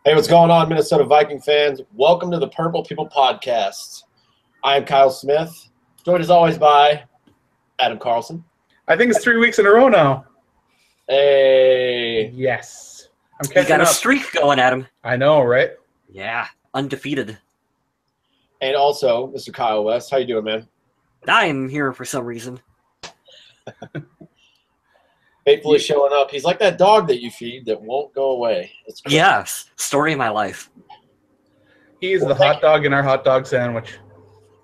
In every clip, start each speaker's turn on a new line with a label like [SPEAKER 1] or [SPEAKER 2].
[SPEAKER 1] Hey, what's going on, Minnesota Viking fans? Welcome to the Purple People Podcast. I am Kyle Smith, joined as always by Adam Carlson.
[SPEAKER 2] I think it's 3 weeks in a row now.
[SPEAKER 1] Hey.
[SPEAKER 2] Yes. I'm
[SPEAKER 3] You
[SPEAKER 2] catching
[SPEAKER 3] got a
[SPEAKER 2] up.
[SPEAKER 3] streak going, Adam.
[SPEAKER 2] I know, right?
[SPEAKER 3] Yeah, undefeated.
[SPEAKER 1] And also, Mr. Kyle West. How you doing, man?
[SPEAKER 3] I'm here for some reason.
[SPEAKER 1] Faithfully showing up. He's like that dog that you feed that won't go away. It's crazy.
[SPEAKER 3] Yes, story of my life.
[SPEAKER 2] He's the hot dog in our hot dog sandwich.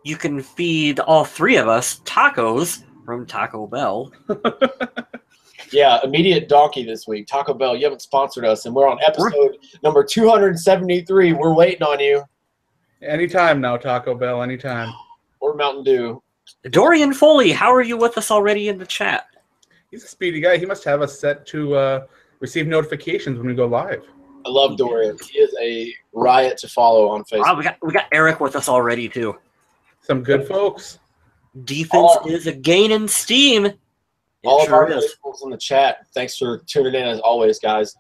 [SPEAKER 3] You can feed all three of us tacos from Taco Bell.
[SPEAKER 1] Yeah, immediate donkey this week. Taco Bell, you haven't sponsored us, and we're on episode number 273. We're waiting on you.
[SPEAKER 2] Anytime now, Taco Bell, anytime.
[SPEAKER 1] Or Mountain Dew.
[SPEAKER 3] Dorian Foley, how are you with us already in the chat?
[SPEAKER 2] He's a speedy guy. He must have us set to receive notifications when we go live.
[SPEAKER 1] I love Dorian. He is a riot to follow on Facebook.
[SPEAKER 3] Wow, we got Eric with us already too.
[SPEAKER 2] Some good folks.
[SPEAKER 3] Defense is a gain in steam.
[SPEAKER 1] All of our faithfuls in the chat, thanks for tuning in as always, guys.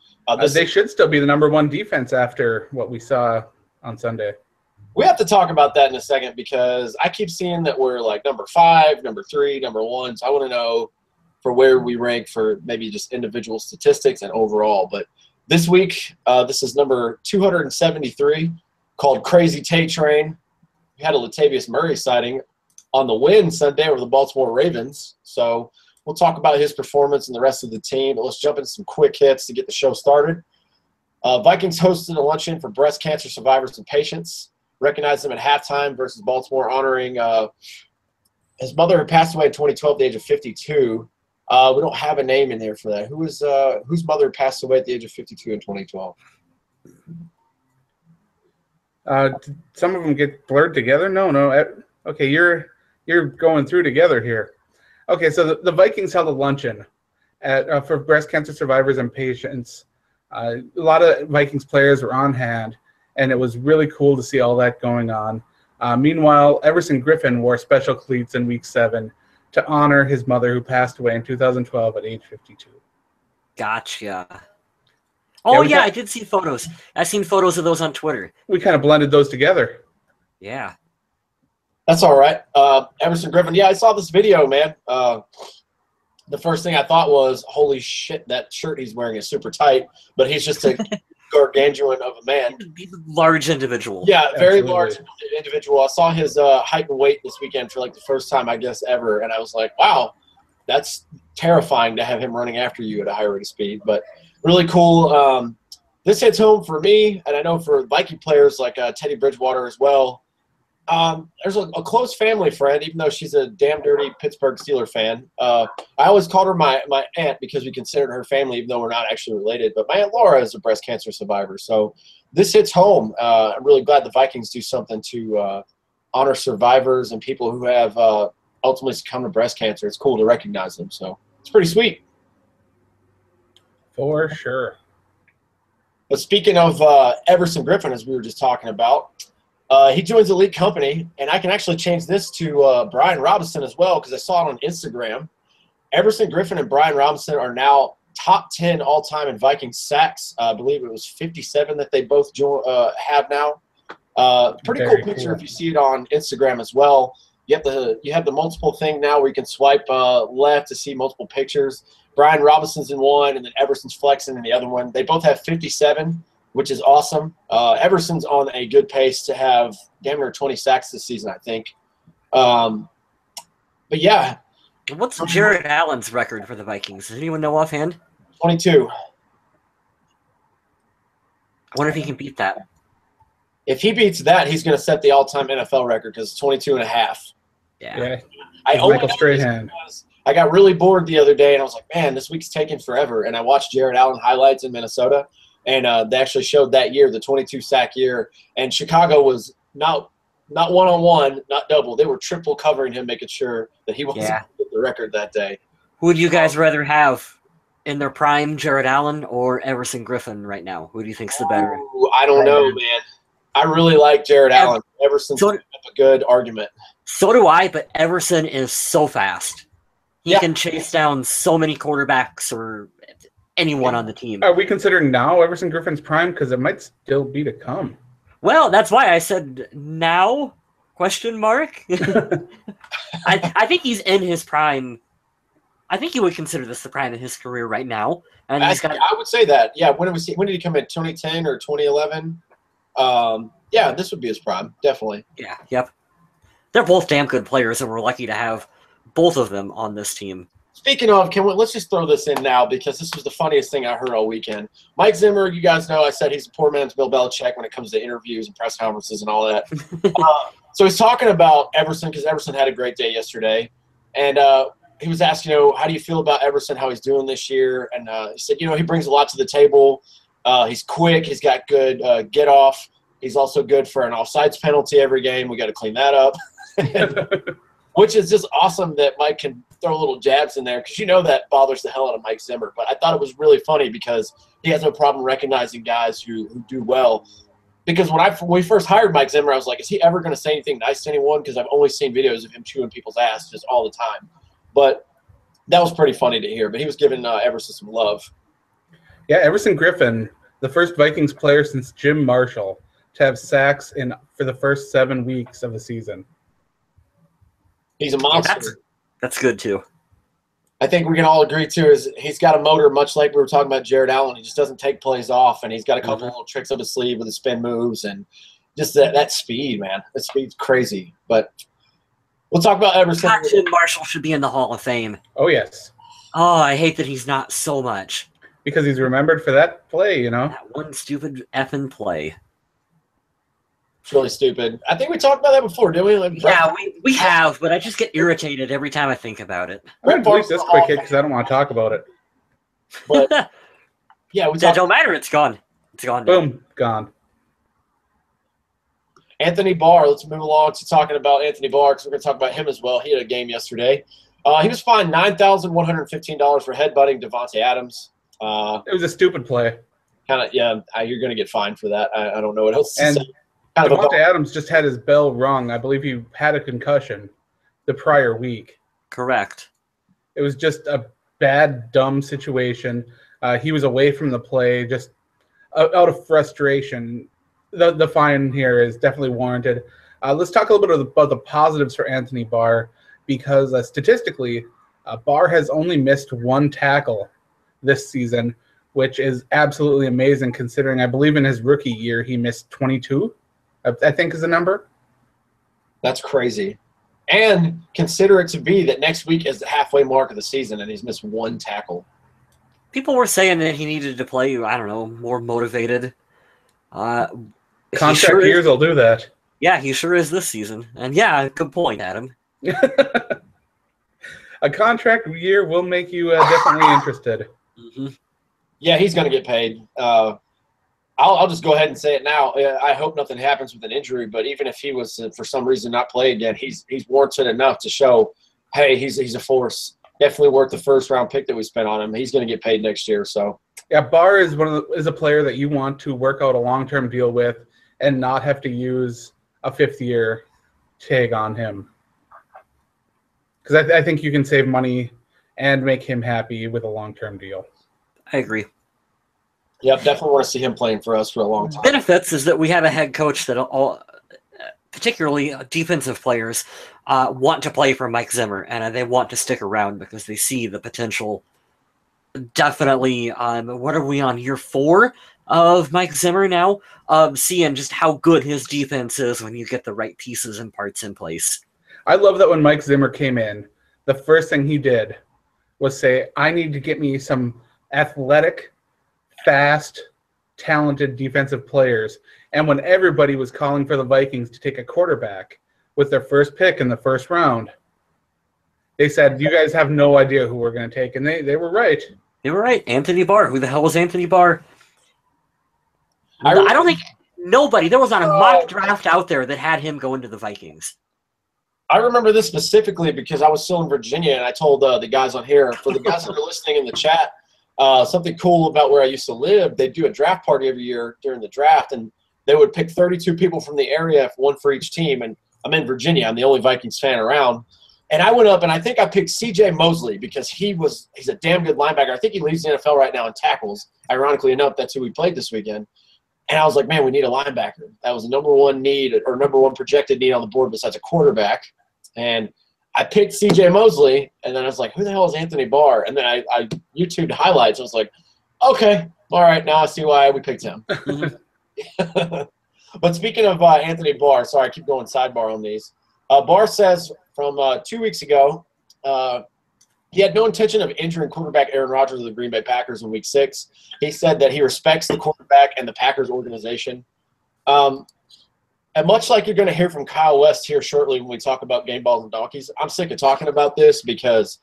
[SPEAKER 2] They should still be the #1 defense after what we saw on Sunday.
[SPEAKER 1] We have to talk about that in a second because I keep seeing that we're like number 5, number 3, number 1. So I want to know for where we rank for maybe just individual statistics and overall. But this week, this is number 273, called Crazy Tay Train. We had a Latavius Murray sighting on the win Sunday over the Baltimore Ravens. So we'll talk about his performance and the rest of the team. But let's jump into some quick hits to get the show started. Vikings hosted a luncheon for breast cancer survivors and patients. Recognized him at halftime versus Baltimore, honoring his mother who passed away in 2012 at the age of 52. We don't have a name in there for that. Whose mother passed away at the age of 52 in 2012?
[SPEAKER 2] Did some of them get blurred together? No. Okay, you're going through together here. Okay, so the Vikings held a luncheon for breast cancer survivors and patients. A lot of Vikings players were on hand, and it was really cool to see all that going on. Meanwhile, Everson Griffin wore special cleats in Week 7 to honor his mother who passed away in 2012 at age 52.
[SPEAKER 3] Gotcha. Oh, yeah, I did see photos. I've seen photos of those on Twitter.
[SPEAKER 2] We kind of blended those together.
[SPEAKER 3] Yeah.
[SPEAKER 1] That's all right. Everson Griffin, yeah, I saw this video, man. The first thing I thought was, holy shit, that shirt he's wearing is super tight, but he's just a gargantuan of a man.
[SPEAKER 3] Large individual.
[SPEAKER 1] Yeah, very
[SPEAKER 2] Absolutely.
[SPEAKER 1] large individual. I saw his height and weight this weekend for like the first time, I guess, ever, and I was like, wow, that's terrifying to have him running after you at a high rate of speed, but really cool. This hits home for me, and I know for Viking players like Teddy Bridgewater as well. There's a close family friend, even though she's a damn dirty Pittsburgh Steelers fan. I always called her my aunt because we considered her family, even though we're not actually related. But my Aunt Laura is a breast cancer survivor. So this hits home. I'm really glad the Vikings do something to honor survivors and people who have ultimately succumbed to breast cancer. It's cool to recognize them. So it's pretty sweet.
[SPEAKER 2] For sure.
[SPEAKER 1] But speaking of Everson Griffin, as we were just talking about, he joins Elite Company, and I can actually change this to Brian Robinson as well because I saw it on Instagram. Everson Griffin and Brian Robinson are now top 10 all-time in Viking sacks. I believe it was 57 that they both have now. Pretty
[SPEAKER 2] Very
[SPEAKER 1] cool picture
[SPEAKER 2] cool.
[SPEAKER 1] if you see it on Instagram as well. You have the multiple thing now where you can swipe left to see multiple pictures. Brian Robinson's in one, and then Everson's flexing in the other one. They both have 57. Which is awesome. Everson's on a good pace to have damn near 20 sacks this season, I think. But yeah.
[SPEAKER 3] What's Jared Allen's record for the Vikings? Does anyone know offhand?
[SPEAKER 1] 22.
[SPEAKER 3] I wonder if he can beat that.
[SPEAKER 1] If he beats that, he's going to set the all-time NFL record because it's 22 and a half.
[SPEAKER 3] Yeah.
[SPEAKER 1] I only
[SPEAKER 2] Michael
[SPEAKER 1] know
[SPEAKER 2] Strahan.
[SPEAKER 1] this because I got really bored the other day, and I was like, man, this week's taking forever. And I watched Jared Allen highlights in Minnesota. And they actually showed that year, the 22-sack year. And Chicago was not one-on-one, not double. They were triple covering him, making sure that he wasn't going to get the record that day.
[SPEAKER 3] Who would you guys rather have in their prime, Jared Allen or Everson Griffin right now? Who do you think's the better?
[SPEAKER 1] Ooh, I don't know, man. I really like Jared Allen. Everson's a good argument.
[SPEAKER 3] So do I, but Everson is so fast. He can chase down so many quarterbacks or anyone on the team.
[SPEAKER 2] Are we considering now Everson Griffin's prime? Because it might still be to come.
[SPEAKER 3] Well, that's why I said now, question mark. I think he's in his prime. I think you would consider this the prime of his career right now. And
[SPEAKER 1] I would say that. Yeah, when did he come in? 2010 or 2011? Yeah, this would be his prime, definitely.
[SPEAKER 3] Yeah, yep. They're both damn good players, and we're lucky to have both of them on this team.
[SPEAKER 1] Speaking of, let's just throw this in now because this was the funniest thing I heard all weekend. Mike Zimmer, you guys know I said he's a poor man's Bill Belichick when it comes to interviews and press conferences and all that. So he's talking about Everson because Everson had a great day yesterday. And he was asked, how do you feel about Everson, how he's doing this year? And he said, he brings a lot to the table. He's quick. He's got good get off. He's also good for an offsides penalty every game. We got to clean that up. Which is just awesome that Mike can throw little jabs in there because that bothers the hell out of Mike Zimmer. But I thought it was really funny because he has no problem recognizing guys who do well. Because when we first hired Mike Zimmer, I was like, is he ever going to say anything nice to anyone? Because I've only seen videos of him chewing people's ass just all the time. But that was pretty funny to hear. But he was giving Everson some love.
[SPEAKER 2] Yeah, Everson Griffin, the first Vikings player since Jim Marshall to have sacks for the first 7 weeks of the season.
[SPEAKER 1] He's a monster.
[SPEAKER 3] That's good, too.
[SPEAKER 1] I think we can all agree, too, is he's got a motor much like we were talking about Jared Allen. He just doesn't take plays off, and he's got a couple little tricks up his sleeve with his spin moves and just that speed, man. That speed's crazy. But we'll talk about Everson.
[SPEAKER 3] Jim Marshall should be in the Hall of Fame.
[SPEAKER 2] Oh, yes.
[SPEAKER 3] Oh, I hate that he's not so much.
[SPEAKER 2] Because he's remembered for that play,
[SPEAKER 3] That one stupid effing play.
[SPEAKER 1] It's really stupid. I think we talked about that before, didn't we?
[SPEAKER 3] Yeah, we have, but I just get irritated every time I think about it.
[SPEAKER 2] I'm going to delete this quick hit because I don't want to talk about it.
[SPEAKER 1] But, yeah,
[SPEAKER 3] it don't matter. It's gone. It's gone.
[SPEAKER 2] Boom. Gone.
[SPEAKER 1] Anthony Barr. Let's move along to talking about Anthony Barr because we're going to talk about him as well. He had a game yesterday. He was fined $9,115 for headbutting Devontae Adams.
[SPEAKER 2] It was a stupid play.
[SPEAKER 1] You're going to get fined for that. I don't know what else to say.
[SPEAKER 2] Devontae Adams just had his bell rung. I believe he had a concussion the prior week.
[SPEAKER 3] Correct.
[SPEAKER 2] It was just a bad, dumb situation. He was away from the play, just out of frustration. The fine here is definitely warranted. Let's talk a little bit about the positives for Anthony Barr because statistically, Barr has only missed 1 tackle this season, which is absolutely amazing considering I believe in his rookie year he missed 22. I think is the number.
[SPEAKER 1] That's crazy. And consider it to be that next week is the halfway mark of the season and he's missed 1 tackle.
[SPEAKER 3] People were saying that he needed to play, I don't know, more motivated.
[SPEAKER 2] Contract years will do that.
[SPEAKER 3] Yeah, he sure is this season. And yeah, good point, Adam.
[SPEAKER 2] A contract year will make you definitely interested.
[SPEAKER 3] Mm-hmm.
[SPEAKER 1] Yeah, he's going to get paid. I'll just go ahead and say it now. I hope nothing happens with an injury, but even if he was for some reason not play again, he's warranted enough to show, hey, he's a force. Definitely worth the first-round pick that we spent on him. He's going to get paid next year. So
[SPEAKER 2] yeah, Barr is is a player that you want to work out a long-term deal with and not have to use a 5th-year tag on him. Because I think you can save money and make him happy with a long-term deal.
[SPEAKER 3] I agree.
[SPEAKER 1] Yep, definitely want to see him playing for us for a long time.
[SPEAKER 3] Benefits is that we have a head coach that all, particularly defensive players, want to play for Mike Zimmer, and they want to stick around because they see the potential. Definitely, what are we on, year 4 of Mike Zimmer now? Seeing just how good his defense is when you get the right pieces and parts in place.
[SPEAKER 2] I love that when Mike Zimmer came in, the first thing he did was say, I need to get me some athletic, fast, talented defensive players. And when everybody was calling for the Vikings to take a quarterback with their first pick in the first round, they said, you guys have no idea who we're going to take. And they were right.
[SPEAKER 3] They were right. Anthony Barr. Who the hell was Anthony Barr? I don't think nobody. There was not a mock draft out there that had him go into the Vikings.
[SPEAKER 1] I remember this specifically because I was still in Virginia, and I told the guys on here, for the guys that are listening in the chat, something cool about where I used to live, they do a draft party every year during the draft, and they would pick 32 people from the area, 1 for each team. And I'm in Virginia. I'm the only Vikings fan around. And I went up, and I think I picked C.J. Mosley because he's a damn good linebacker. I think he leads the NFL right now in tackles. Ironically enough, that's who we played this weekend. And I was like, man, we need a linebacker. That was the number one need or number one projected need on the board besides a quarterback. And I picked C.J. Mosley, and then I was like, who the hell is Anthony Barr? And then I YouTubed highlights. I was like, okay, all right, now I see why we picked him. But speaking of Anthony Barr, sorry, I keep going sidebar on these. Barr says from 2 weeks ago, he had no intention of injuring quarterback Aaron Rodgers of the Green Bay Packers in Week 6. He said that he respects the quarterback and the Packers organization. And much like you're going to hear from Kyle West here shortly when we talk about game balls and donkeys, I'm sick of talking about this because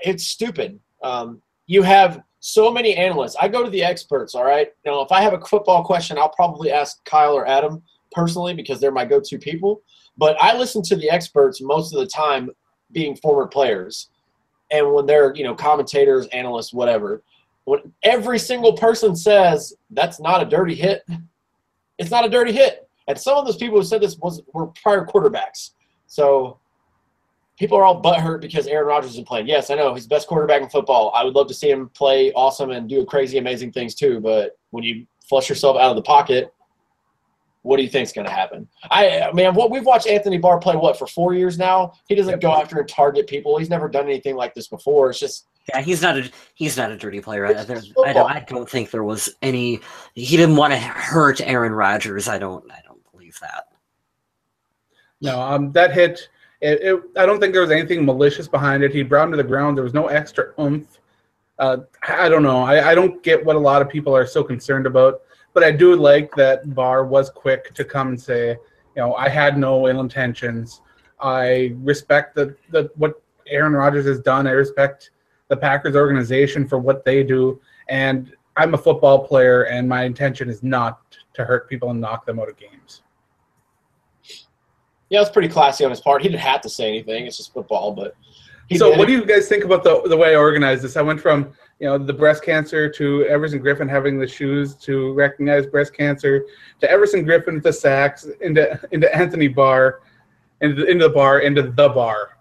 [SPEAKER 1] it's stupid. You have so many analysts. I go to the experts, all right? Now, if I have a football question, I'll probably ask Kyle or Adam personally because they're my go-to people. But I listen to the experts most of the time being former players. And when they're, commentators, analysts, whatever, when every single person says that's not a dirty hit, it's not a dirty hit. And some of those people who said this were prior quarterbacks. So people are all butthurt because Aaron Rodgers isn't playing. Yes, I know. He's the best quarterback in football. I would love to see him play awesome and do crazy, amazing things too. But when you flush yourself out of the pocket, what do you think is going to happen? We've watched Anthony Barr play, for 4 years now? He doesn't go after and target people. He's never done anything like this before. It's just –
[SPEAKER 3] yeah, he's not a dirty player. I don't think there was any – he didn't want to hurt Aaron Rodgers. I don't believe that.
[SPEAKER 2] No, that hit I don't think there was anything malicious behind it. He brought him to the ground. There was no extra oomph. I don't know. I don't get what a lot of people are so concerned about. But I do like that Barr was quick to come and say, I had no ill intentions. I respect what Aaron Rodgers has done. I respect the Packers organization for what they do. And I'm a football player, and my intention is not to hurt people and knock them out of games.
[SPEAKER 1] Yeah, it's pretty classy on his part. He didn't have to say anything. It's just football. But
[SPEAKER 2] so what do you guys think about the way I organized this? I went from the breast cancer to Everson Griffin having the shoes to recognize breast cancer to Everson Griffin with the sacks into Anthony Barr into the bar.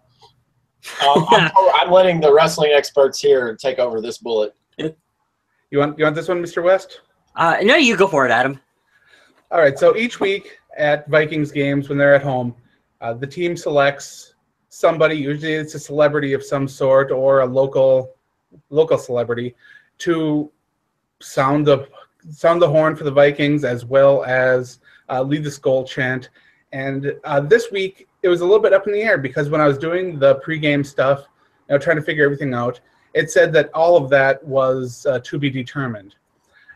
[SPEAKER 1] I'm letting the wrestling experts here take over this bullet.
[SPEAKER 2] You want this one, Mr. West?
[SPEAKER 3] No, you go for it, Adam.
[SPEAKER 2] All right. So each week at Vikings games when they're at home, the team selects somebody. Usually it's a celebrity of some sort or a local celebrity to sound the horn for the Vikings as well as lead the Skol chant. And this week it was a little bit up in the air because when I was doing the pregame stuff, trying to figure everything out, it said that all of that was to be determined.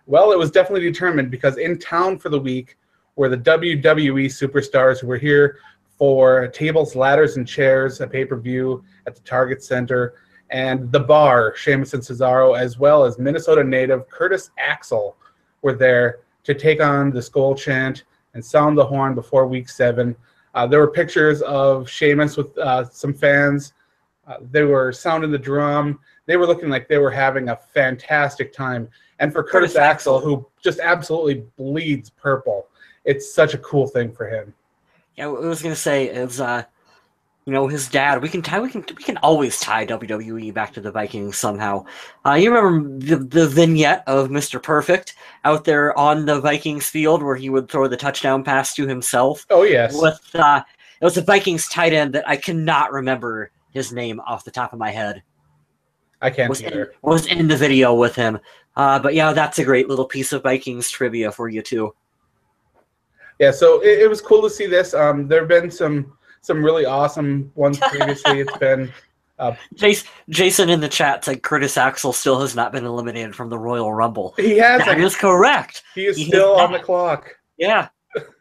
[SPEAKER 2] Well, it was definitely determined because in town for the week were the WWE superstars who were here for tables, ladders, and chairs, a pay-per-view at the Target Center, and the bar, Sheamus and Cesaro, as well as Minnesota native Curtis Axel were there to take on the Skol chant and sound the horn before Week 7. There were pictures of Sheamus with some fans. They were sounding the drum. They were looking like they were having a fantastic time. And for Curtis Axel, who just absolutely bleeds purple, it's such a cool thing for him.
[SPEAKER 3] Yeah, I was gonna say is his dad. We can always tie WWE back to the Vikings somehow. You remember the vignette of Mr. Perfect out there on the Vikings field where he would throw the touchdown pass to himself?
[SPEAKER 2] Oh yes.
[SPEAKER 3] It was a Vikings tight end that I cannot remember his name off the top of my head.
[SPEAKER 2] I can't either.
[SPEAKER 3] Was in the video with him. But yeah, that's a great little piece of Vikings trivia for you too.
[SPEAKER 2] Yeah, so it was cool to see this. There have been some really awesome ones previously. It's been
[SPEAKER 3] Jason in the chat said Curtis Axel still has not been eliminated from the Royal Rumble.
[SPEAKER 2] He has.
[SPEAKER 3] That is correct.
[SPEAKER 2] He is still on the clock.
[SPEAKER 3] Yeah.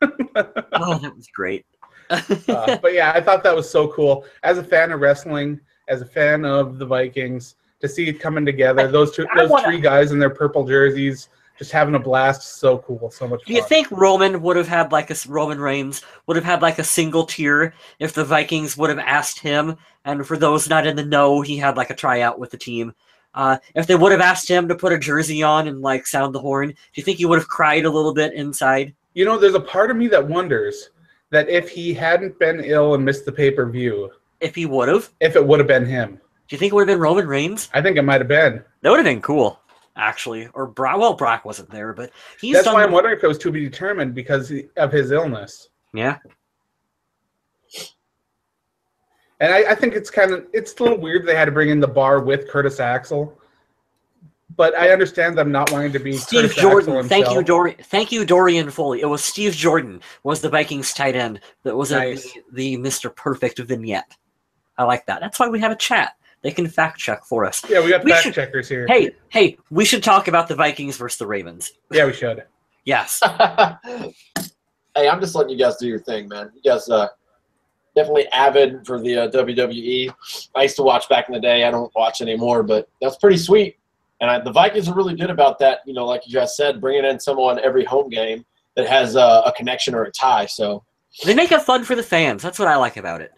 [SPEAKER 3] Oh, that was great.
[SPEAKER 2] But yeah, I thought that was so cool. As a fan of wrestling, as a fan of the Vikings, to see it coming together, those three guys in their purple jerseys, just having a blast, so cool, so much fun.
[SPEAKER 3] Do you think Roman Reigns would have had like a single tier if the Vikings would have asked him? And for those not in the know, he had like a tryout with the team. If they would have asked him to put a jersey on and like sound the horn, do you think he would have cried a little bit inside?
[SPEAKER 2] There's a part of me that wonders that if he hadn't been ill and missed the pay-per-view,
[SPEAKER 3] If he would have.
[SPEAKER 2] If it would have been him.
[SPEAKER 3] Do you think it would have been Roman Reigns?
[SPEAKER 2] I think it might have been.
[SPEAKER 3] That would have been cool, actually. Or Brock wasn't there, but he's
[SPEAKER 2] That's why I'm wondering if it was to be determined because of his illness.
[SPEAKER 3] Yeah.
[SPEAKER 2] And I think it's a little weird they had to bring in the bar with Curtis Axel. But I understand them not wanting to be
[SPEAKER 3] Steve
[SPEAKER 2] Curtis
[SPEAKER 3] Jordan.
[SPEAKER 2] Axel
[SPEAKER 3] Thank
[SPEAKER 2] himself.
[SPEAKER 3] you, Dorian. Thank you, Dorian Foley. It was Steve Jordan was the Vikings tight end that was
[SPEAKER 2] Nice.
[SPEAKER 3] the Mr. Perfect vignette. I like that. That's why we have a chat. They can fact check for us.
[SPEAKER 2] Yeah, we got fact checkers here.
[SPEAKER 3] Hey, we should talk about the Vikings versus the Ravens.
[SPEAKER 2] Yeah, we should.
[SPEAKER 3] Yes.
[SPEAKER 1] Hey, I'm just letting you guys do your thing, man. You guys definitely avid for the WWE. I used to watch back in the day. I don't watch anymore, but that's pretty sweet. And the Vikings are really good about that, like you guys said, bringing in someone every home game that has a connection or a tie. So
[SPEAKER 3] they make it fun for the fans. That's what I like about it.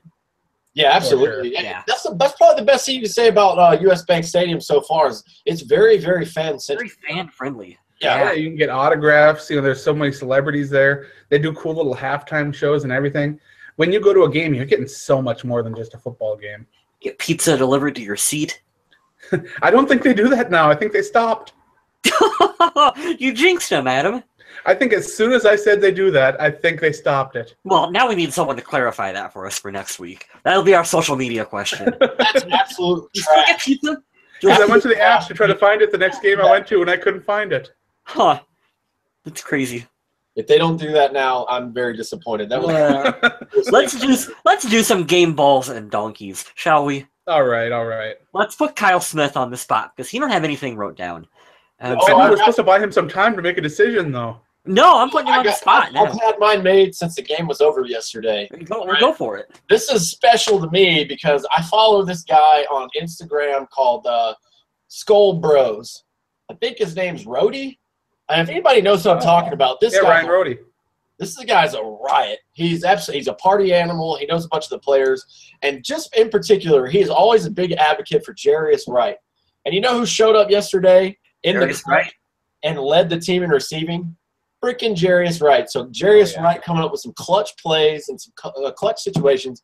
[SPEAKER 1] Yeah, absolutely.
[SPEAKER 3] Sure. Yeah.
[SPEAKER 1] That's probably the best thing you can say about US Bank Stadium so far is it's very, very fan-centric.
[SPEAKER 3] Very fan-friendly.
[SPEAKER 2] Yeah, you can get autographs. There's so many celebrities there. They do cool little halftime shows and everything. When you go to a game, you're getting so much more than just a football game.
[SPEAKER 3] Get pizza delivered to your seat.
[SPEAKER 2] I don't think they do that now. I think they stopped.
[SPEAKER 3] You jinxed them, Adam.
[SPEAKER 2] I think as soon as I said they do that, I think they stopped it.
[SPEAKER 3] Well, now we need someone to clarify that for us for next week. That'll be our social media question.
[SPEAKER 1] That's absolute trash.
[SPEAKER 3] Pizza?
[SPEAKER 2] Because I went to the apps to try to find it the next game I went to, and I couldn't find it.
[SPEAKER 3] Huh. That's crazy.
[SPEAKER 1] If they don't do that now, I'm very disappointed. That was
[SPEAKER 3] Let's do some game balls and donkeys, shall we?
[SPEAKER 2] All right.
[SPEAKER 3] Let's put Kyle Smith on the spot because he don't have anything wrote down.
[SPEAKER 2] I know we're supposed to buy him some time to make a decision, though.
[SPEAKER 3] No, I'm putting him on the spot now.
[SPEAKER 1] I've had mine made since the game was over yesterday.
[SPEAKER 3] Go for it.
[SPEAKER 1] This is special to me because I follow this guy on Instagram called Skull Bros. I think his name's Rhodey. And if anybody knows what I'm talking about, this guy,
[SPEAKER 2] Ryan Rhodey.
[SPEAKER 1] This guy's a riot. He's a party animal. He knows a bunch of the players. And just in particular, he is always a big advocate for Jarius Wright. And you know who showed up yesterday in the Wright and led the team in receiving? Freaking Jarius Wright. So Jarius Wright coming up with some clutch plays and some clutch situations.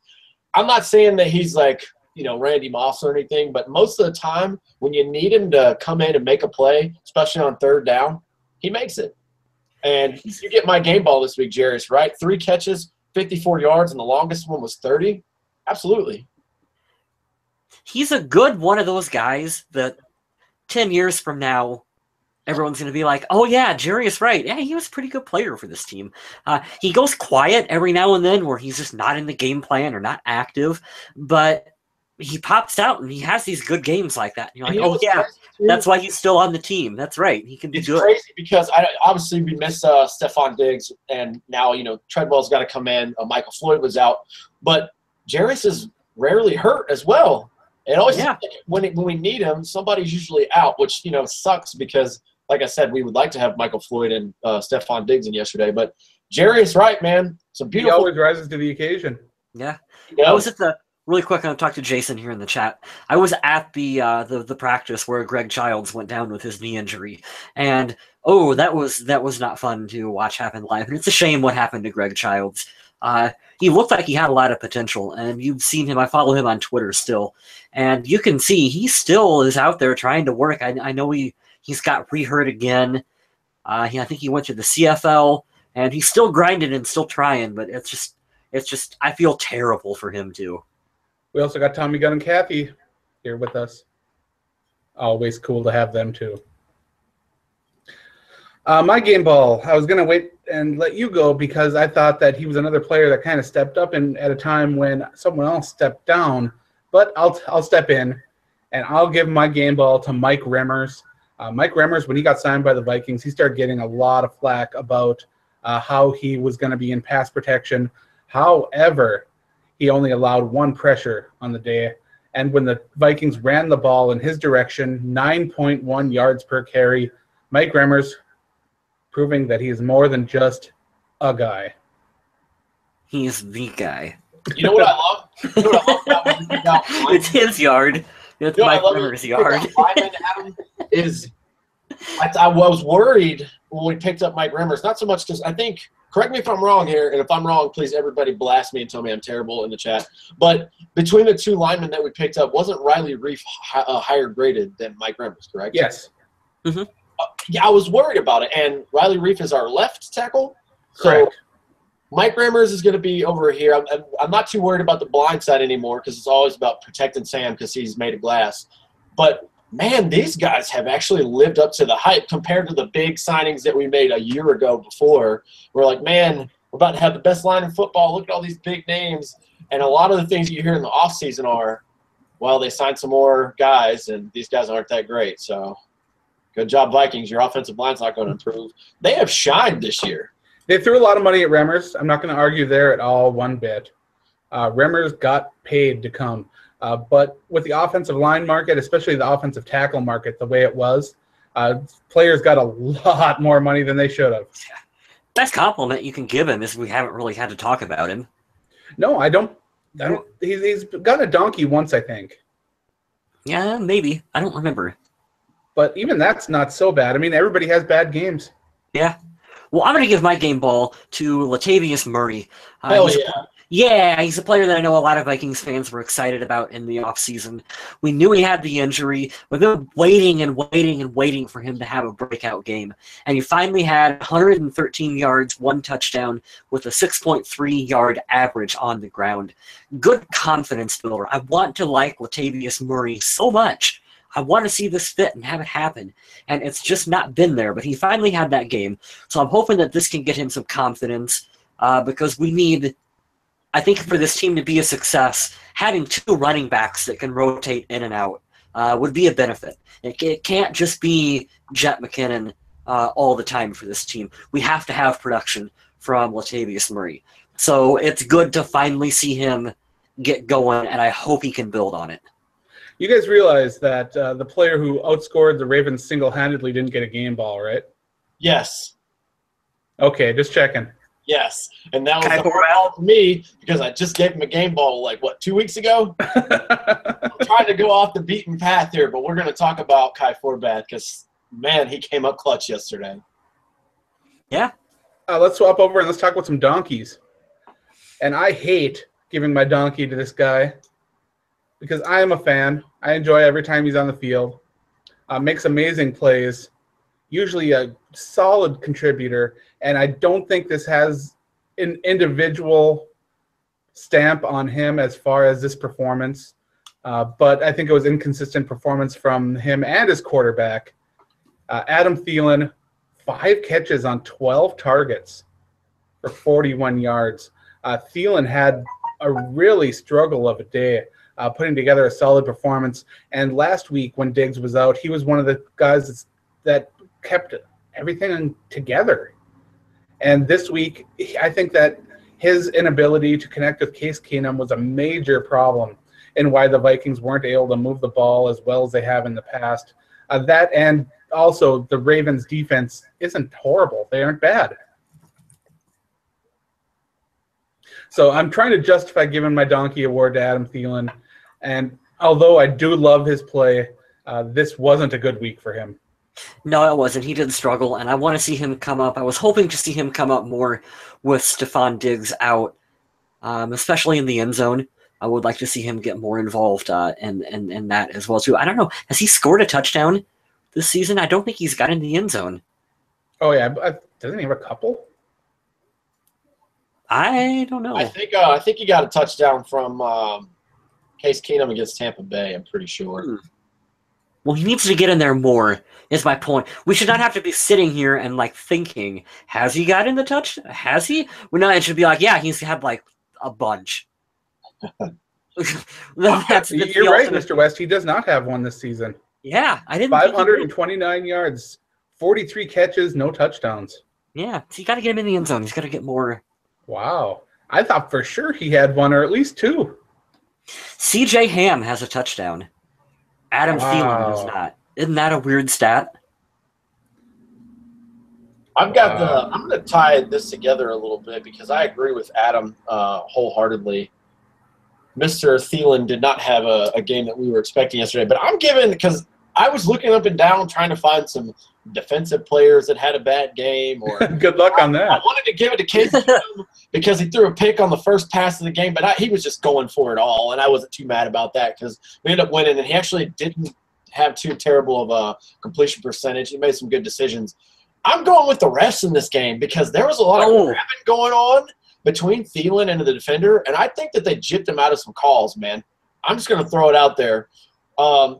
[SPEAKER 1] I'm not saying that he's like, Randy Moss or anything, but most of the time when you need him to come in and make a play, especially on third down, he makes it. And you get my game ball this week, Jarius Wright. 3 catches, 54 yards, and the longest one was 30. Absolutely.
[SPEAKER 3] He's a good one of those guys that 10 years from now, everyone's going to be like, oh, yeah, Jarius Wright. Yeah, he was a pretty good player for this team. He goes quiet every now and then where he's just not in the game plan or not active, but he pops out and he has these good games like that. And you're like, oh, yeah, that's why he's still on the team. That's right. He can be good.
[SPEAKER 1] It's crazy because obviously we miss Stephon Diggs, and now, Treadwell's got to come in. Michael Floyd was out. But Jarius is rarely hurt as well. It always seems like when we need him, somebody's usually out, which, sucks because, like I said, we would like to have Michael Floyd and Stephon Diggs in yesterday. But Jarius Wright, man, some beautiful.
[SPEAKER 2] He always rises to the occasion.
[SPEAKER 3] Yeah. I was at the – really quick, I'm going to talk to Jason here in the chat. I was at the practice where Greg Childs went down with his knee injury. And, that was not fun to watch happen live. And it's a shame what happened to Greg Childs. He looked like he had a lot of potential, and you've seen him. I follow him on Twitter still, and you can see he still is out there trying to work. I know he's got re-hurt again. I think he went to the CFL, and he's still grinding and still trying. But it's just I feel terrible for him too.
[SPEAKER 2] We also got Tommy Gunn and Kathy here with us. Always cool to have them too. My game ball, I was going to wait and let you go because I thought that he was another player that kind of stepped up at a time when someone else stepped down. But I'll step in, and I'll give my game ball to Mike Remmers. Mike Remmers, when he got signed by the Vikings, he started getting a lot of flack about how he was going to be in pass protection. However, he only allowed 1 pressure on the day. And when the Vikings ran the ball in his direction, 9.1 yards per carry, Mike Remmers proving that he is more than just a guy.
[SPEAKER 3] He's the guy.
[SPEAKER 1] You know what I love? You know what I love about
[SPEAKER 3] it's his yard. It's Mike Remmers' yard.
[SPEAKER 1] I was worried when we picked up Mike Remmers. Not so much because I think correct me if I'm wrong here, and if I'm wrong, please everybody blast me and tell me I'm terrible in the chat. But between the two linemen that we picked up, wasn't Riley Reef higher graded than Mike Remmers, correct?
[SPEAKER 2] Yes.
[SPEAKER 3] Mm-hmm.
[SPEAKER 1] Yeah, I was worried about it, and Riley Reef is our left tackle.
[SPEAKER 2] Correct.
[SPEAKER 1] So Mike Remmers is going to be over here. I'm not too worried about the blind side anymore because it's always about protecting Sam because he's made of glass. But, man, these guys have actually lived up to the hype compared to the big signings that we made a year ago before. We're like, man, we're about to have the best line in football. Look at all these big names. And a lot of the things you hear in the offseason are, well, they signed some more guys, and these guys aren't that great. So, good job, Vikings. Your offensive line's not going to improve. They have shined this year.
[SPEAKER 2] They threw a lot of money at Remmers. I'm not going to argue there at all one bit. Remmers got paid to come. But with the offensive line market, especially the offensive tackle market, the way it was, players got a lot more money than they should have.
[SPEAKER 3] Best compliment you can give him is we haven't really had to talk about him.
[SPEAKER 2] No, I don't. He's gotten a donkey once, I think.
[SPEAKER 3] Yeah, maybe. I don't remember.
[SPEAKER 2] But even that's not so bad. I mean, everybody has bad games.
[SPEAKER 3] Yeah. Well, I'm going to give my game ball to Latavius Murray.
[SPEAKER 1] Hell yeah.
[SPEAKER 3] Yeah, he's a player that I know a lot of Vikings fans were excited about in the offseason. We knew he had the injury. We've been waiting and waiting and waiting for him to have a breakout game. And he finally had 113 yards, 1 touchdown, with a 6.3-yard average on the ground. Good confidence builder. I want to like Latavius Murray so much. I want to see this fit and have it happen. And it's just not been there, but he finally had that game. So I'm hoping that this can get him some confidence because we need, I think for this team to be a success, having 2 running backs that can rotate in and out would be a benefit. It can't just be Jet McKinnon all the time for this team. We have to have production from Latavius Murray. So it's good to finally see him get going, and I hope he can build on it.
[SPEAKER 2] You guys realize that the player who outscored the Ravens single-handedly didn't get a game ball, right?
[SPEAKER 1] Yes.
[SPEAKER 2] Okay, just checking.
[SPEAKER 1] Yes. And that was the ball for me because I just gave him a game ball, 2 weeks ago? I'm trying to go off the beaten path here, but we're going to talk about Kai Forbath because, man, he came up clutch yesterday.
[SPEAKER 3] Yeah.
[SPEAKER 2] Let's swap over and let's talk about some donkeys. And I hate giving my donkey to this guy because I am a fan. I enjoy every time he's on the field. Makes amazing plays. Usually a solid contributor. And I don't think this has an individual stamp on him as far as this performance. But I think it was inconsistent performance from him and his quarterback. Adam Thielen, 5 catches on 12 targets for 41 yards. Thielen had a really struggle of a day. Putting together a solid performance. And last week when Diggs was out, he was one of the guys that kept everything together. And this week, I think that his inability to connect with Case Keenum was a major problem in why the Vikings weren't able to move the ball as well as they have in the past. That and also the Ravens' defense isn't horrible. They aren't bad. So I'm trying to justify giving my donkey award to Adam Thielen. And although I do love his play, this wasn't a good week for him.
[SPEAKER 3] No, it wasn't. He did struggle, and I want to see him come up. I was hoping to see him come up more with Stephon Diggs out, especially in the end zone. I would like to see him get more involved in that as well, too. I don't know. Has he scored a touchdown this season? I don't think he's got in the end zone.
[SPEAKER 2] Oh, yeah. Doesn't he have a couple?
[SPEAKER 3] I don't know.
[SPEAKER 1] I think he got a touchdown from Case Keenum against Tampa Bay, I'm pretty sure.
[SPEAKER 3] Well, he needs to get in there more, is my point. We should not have to be sitting here and, thinking, has he got in the touch? Has he? Well, no, it should be yeah, he's had, a bunch.
[SPEAKER 2] That's You're right, Mr. West. He does not have one this season.
[SPEAKER 3] Yeah, I didn't
[SPEAKER 2] 529 yards, 43 catches, no touchdowns.
[SPEAKER 3] Yeah, so you got to get him in the end zone. He's got to get more.
[SPEAKER 2] Wow. I thought for sure he had one or at least 2.
[SPEAKER 3] C.J. Ham has a touchdown. Adam Thielen does not. Isn't that a weird stat?
[SPEAKER 1] I'm going to tie this together a little bit because I agree with Adam wholeheartedly. Mr. Thielen did not have a game that we were expecting yesterday, but I'm giving because I was looking up and down trying to find some defensive players that had a bad game. Or
[SPEAKER 2] Good luck on that.
[SPEAKER 1] I wanted to give it to Case Keenum because he threw a pick on the first pass of the game, but he was just going for it all, and I wasn't too mad about that because we ended up winning, and he actually didn't have too terrible of a completion percentage. He made some good decisions. I'm going with the refs in this game because there was a lot of grabbing going on between Thielen and the defender, and I think that they gypped him out of some calls, man. I'm just going to throw it out there.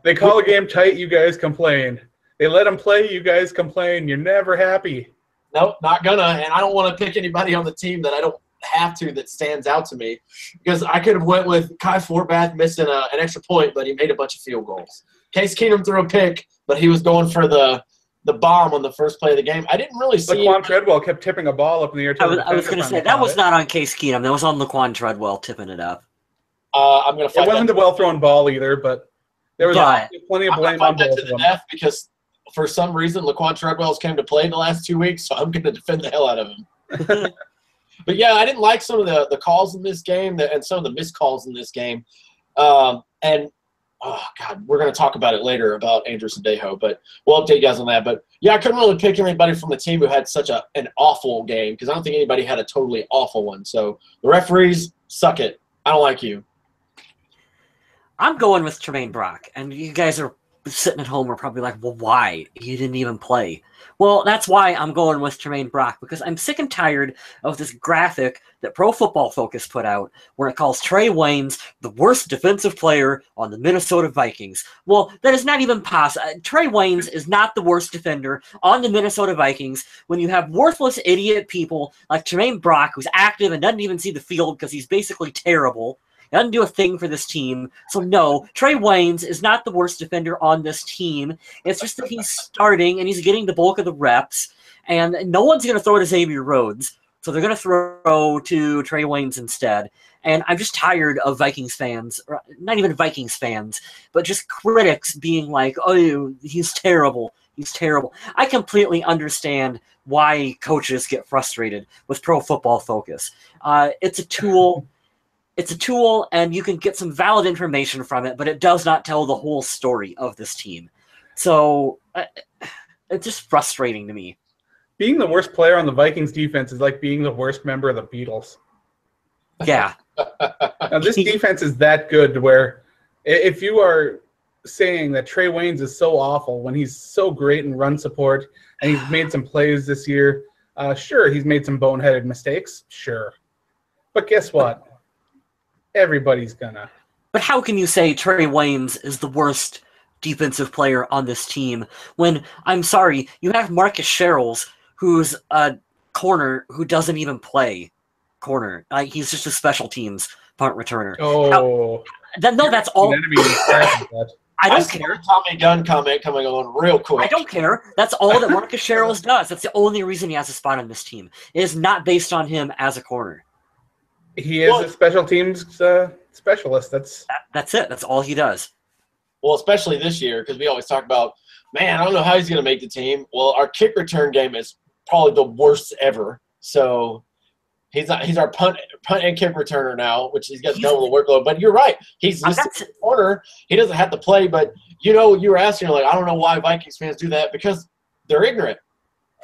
[SPEAKER 2] They call a game tight, you guys complain. They let them play, you guys complain. You're never happy.
[SPEAKER 1] Nope, not gonna. And I don't want to pick anybody on the team that I don't have to that stands out to me because I could have went with Kai Forbath missing an extra point, but he made a bunch of field goals. Case Keenum threw a pick, but he was going for the bomb on the first play of the game. I didn't really see.
[SPEAKER 2] Laquan Treadwell kept tipping a ball up in the air.
[SPEAKER 3] I was going to say, that was not on Case Keenum. That was on Laquan Treadwell tipping it up.
[SPEAKER 1] I'm going to fight.
[SPEAKER 2] It wasn't a well-thrown ball either, but there was plenty of blame on both of them.
[SPEAKER 1] Death because for some reason, Laquan Treadwell's came to play the last 2 weeks, so I'm going to defend the hell out of him. But, yeah, I didn't like some of the calls in this game and some of the missed calls in this game. And, oh, God, we're going to talk about it later about Andrew Sandejo, but we'll update you guys on that. But, yeah, I couldn't really pick anybody from the team who had such an awful game because I don't think anybody had a totally awful one. So the referees, suck it. I don't like you.
[SPEAKER 3] I'm going with Tremaine Brock, and you guys are sitting at home are probably like, well, why? He didn't even play. Well, that's why I'm going with Tremaine Brock, because I'm sick and tired of this graphic that Pro Football Focus put out where it calls Trey Waynes the worst defensive player on the Minnesota Vikings. Well, that is not even possible. Trey Waynes is not the worst defender on the Minnesota Vikings when you have worthless idiot people like Tremaine Brock, who's active and doesn't even see the field because he's basically terrible. He doesn't do a thing for this team. So, no, Trey Waynes is not the worst defender on this team. It's just that he's starting and he's getting the bulk of the reps. And no one's going to throw to Xavier Rhodes. So they're going to throw to Trey Waynes instead. And I'm just tired of Vikings fans, or not even Vikings fans, but just critics being like, oh, he's terrible. He's terrible. I completely understand why coaches get frustrated with Pro Football Focus. It's a tool. It's a tool, and you can get some valid information from it, but it does not tell the whole story of this team. So it's just frustrating to me.
[SPEAKER 2] Being the worst player on the Vikings defense is like being the worst member of the Beatles.
[SPEAKER 3] Yeah.
[SPEAKER 2] Now, this defense is that good where if you are saying that Trey Waynes is so awful when he's so great in run support and he's made some plays this year, sure, he's made some boneheaded mistakes, sure. But guess what? Everybody's gonna.
[SPEAKER 3] But how can you say Trey Waynes is the worst defensive player on this team when, I'm sorry, you have Marcus Sherrills, who's a corner who doesn't even play corner. He's just a special teams punt returner.
[SPEAKER 2] Oh.
[SPEAKER 3] That's all. I don't care.
[SPEAKER 1] Tommy Gunn comment coming on real quick.
[SPEAKER 3] I don't care. That's all that Marcus Sherrills does. That's the only reason he has a spot on this team. It is not based on him as a corner.
[SPEAKER 2] He is a special teams specialist.
[SPEAKER 3] That's it. That's all he does.
[SPEAKER 1] Well, especially this year, because we always talk about, man, I don't know how he's going to make the team. Well, our kick return game is probably the worst ever. So he's our punt and kick returner now, which he's got double the workload. But you're right. He's listed in the corner. He doesn't have to play. But, you were asking, I don't know why Vikings fans do that, because they're ignorant.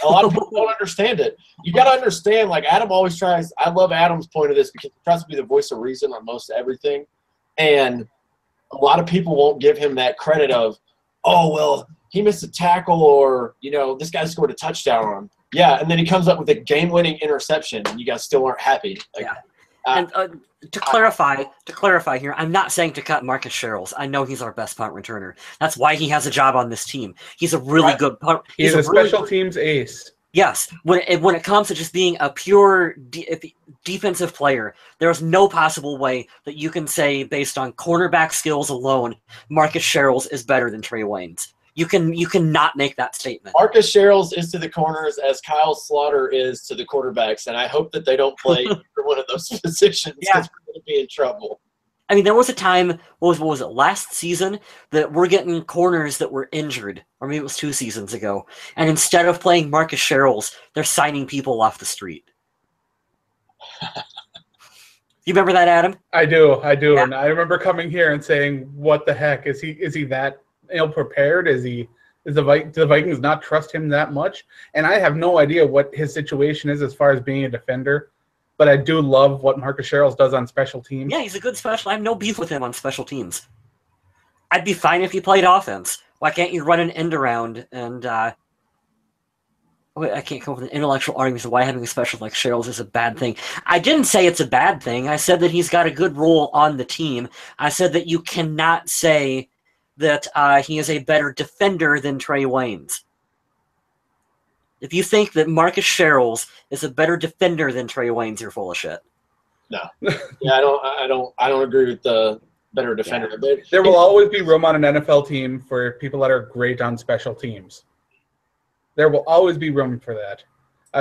[SPEAKER 1] A lot of people don't understand it. You got to understand, Adam always tries – I love Adam's point of this because he tries to be the voice of reason on most everything. And a lot of people won't give him that credit of, oh, well, he missed a tackle or, this guy scored a touchdown on him. Yeah, and then he comes up with a game-winning interception, and you guys still aren't happy.
[SPEAKER 3] And to clarify here, I'm not saying to cut Marcus Sherrills. I know he's our best punt returner. That's why he has a job on this team. He's a really good punt.
[SPEAKER 2] He's a special teams ace.
[SPEAKER 3] Yes, when it comes to just being a pure defensive player, there's no possible way that you can say, based on cornerback skills alone, Marcus Sherrills is better than Trey Waynes. You cannot make that statement.
[SPEAKER 1] Marcus Sherrills is to the corners as Kyle Slaughter is to the quarterbacks, and I hope that they don't play for one of those positions because we're going to be in trouble.
[SPEAKER 3] I mean, there was a time, what was it, last season, that we're getting corners that were injured, or maybe it was 2 seasons ago, and instead of playing Marcus Sherrills, they're signing people off the street. You remember that, Adam?
[SPEAKER 2] I do, yeah. And I remember coming here and saying, "What the heck is he? Is he that ill prepared? Is he Do the Vikings not trust him that much? And I have no idea what his situation is as far as being a defender, but I do love what Marcus Sherrills does on special teams.
[SPEAKER 3] Yeah, he's a good special. I have no beef with him on special teams. I'd be fine if he played offense. Why can't you run an end around and I can't come up with an intellectual argument of why having a special like Sherrills is a bad thing. I didn't say it's a bad thing. I said that he's got a good role on the team. I said that you cannot say that he is a better defender than Trey Waynes. If you think that Marcus Sherrills is a better defender than Trey Waynes, you're full of shit.
[SPEAKER 1] No. Yeah, I don't agree with the better defender.
[SPEAKER 2] Yeah. There will always be room on an NFL team for people that are great on special teams. There will always be room for that.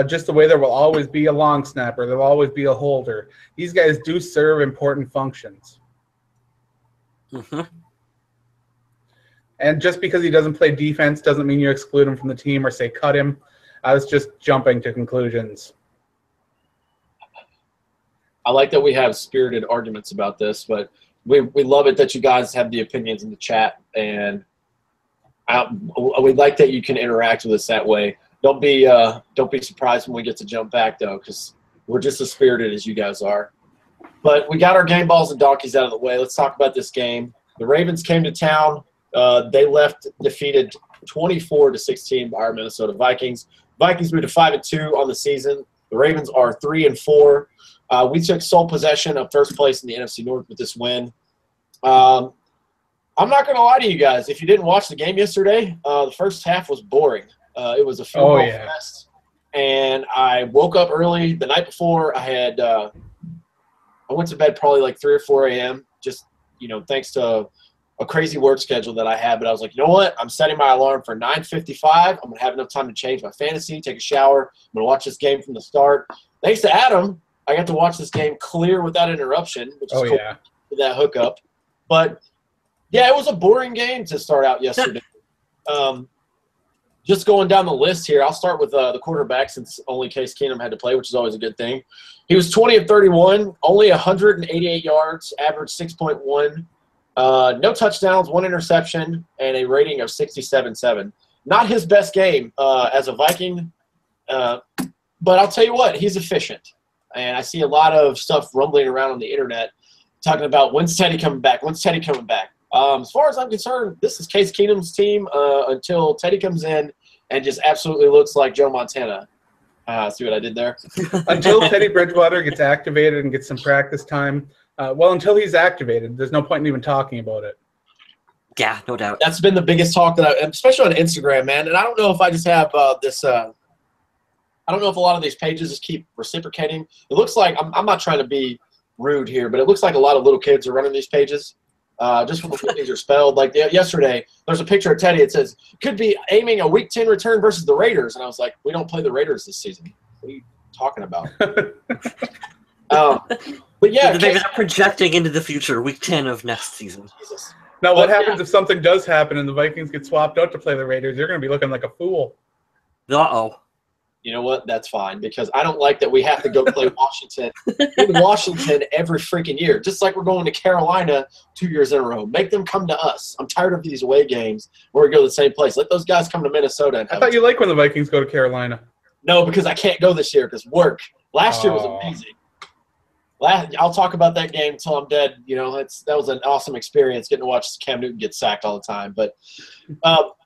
[SPEAKER 2] Just the way there will always be a long snapper, there will always be a holder. These guys do serve important functions.
[SPEAKER 3] Mm-hmm.
[SPEAKER 2] And just because he doesn't play defense doesn't mean you exclude him from the team or say cut him. I was just jumping to conclusions.
[SPEAKER 1] I like that we have spirited arguments about this, but we love it that you guys have the opinions in the chat, and we like that you can interact with us that way. Don't be surprised when we get to jump back, though, because we're just as spirited as you guys are. But we got our game balls and donkeys out of the way. Let's talk about this game. The Ravens came to town. They left defeated 24-16 by our Minnesota Vikings. Vikings moved to 5-2 on the season. The Ravens are 3-4. We took sole possession of first place in the NFC North with this win. I'm not going to lie to you guys. If you didn't watch the game yesterday, the first half was boring. It was a field goal fest, and I woke up early the night before. I went to bed probably like 3 or 4 a.m. Just thanks to a crazy work schedule that I had. But I was like, you know what? I'm setting my alarm for 9:55. I'm gonna have enough time to change my fantasy, take a shower. I'm gonna watch this game from the start. Thanks to Adam, I got to watch this game clear without interruption, which is cool with that hookup. But yeah, it was a boring game to start out yesterday. Just going down the list here, I'll start with the quarterback since only Case Keenum had to play, which is always a good thing. He was 20 of 31, only 188 yards, average 6.1, no touchdowns, 1 interception, and a rating of 67.7. Not his best game as a Viking, but I'll tell you what, he's efficient. And I see a lot of stuff rumbling around on the internet talking about when's Teddy coming back, when's Teddy coming back. As far as I'm concerned, this is Case Keenum's team until Teddy comes in and just absolutely looks like Joe Montana. See what I did there?
[SPEAKER 2] Until Teddy Bridgewater gets activated and gets some practice time. Until he's activated, there's no point in even talking about it.
[SPEAKER 3] Yeah, no doubt.
[SPEAKER 1] That's been the biggest talk especially on Instagram, man. And I don't know if I just have this. I don't know if a lot of these pages just keep reciprocating. It looks like I'm not trying to be rude here, but it looks like a lot of little kids are running these pages. Just from the way these are spelled. Like yesterday, there's a picture of Teddy. It says, could be aiming a Week 10 return versus the Raiders. And I was like, we don't play the Raiders this season. What are you talking about? But yeah.
[SPEAKER 3] They're projecting into the future, Week 10 of next season.
[SPEAKER 1] Jesus.
[SPEAKER 2] Now, what happens if something does happen and the Vikings get swapped out to play the Raiders? You're going to be looking like a fool.
[SPEAKER 3] Uh-oh.
[SPEAKER 1] You know what? That's fine, because I don't like that we have to go play Washington every freaking year, just like we're going to Carolina 2 years in a row. Make them come to us. I'm tired of these away games where we go to the same place. Let those guys come to Minnesota.
[SPEAKER 2] I thought you liked when the Vikings go to Carolina.
[SPEAKER 1] No, because I can't go this year because work. Last year was amazing. I'll talk about that game until I'm dead. That was an awesome experience getting to watch Cam Newton get sacked all the time. But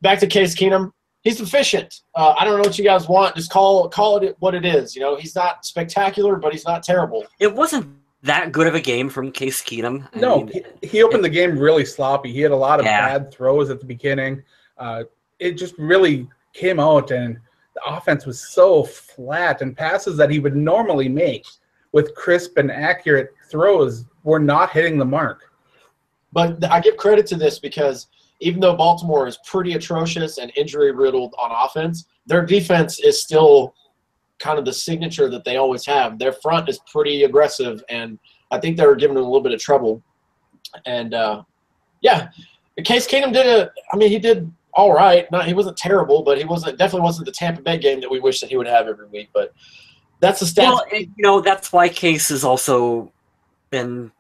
[SPEAKER 1] back to Case Keenum. He's efficient. I don't know what you guys want. Just call it what it is. He's not spectacular, but he's not terrible.
[SPEAKER 3] It wasn't that good of a game from Case Keenum.
[SPEAKER 2] He opened the game really sloppy. He had a lot of bad throws at the beginning. It just really came out, and the offense was so flat, and passes that he would normally make with crisp and accurate throws were not hitting the mark.
[SPEAKER 1] But I give credit to this because even though Baltimore is pretty atrocious and injury-riddled on offense, their defense is still kind of the signature that they always have. Their front is pretty aggressive, and I think they were giving them a little bit of trouble. And, Case Keenum he did all right. He wasn't terrible, but definitely wasn't the Tampa Bay game that we wish that he would have every week. But that's the stats.
[SPEAKER 3] Well, that's why Case has also been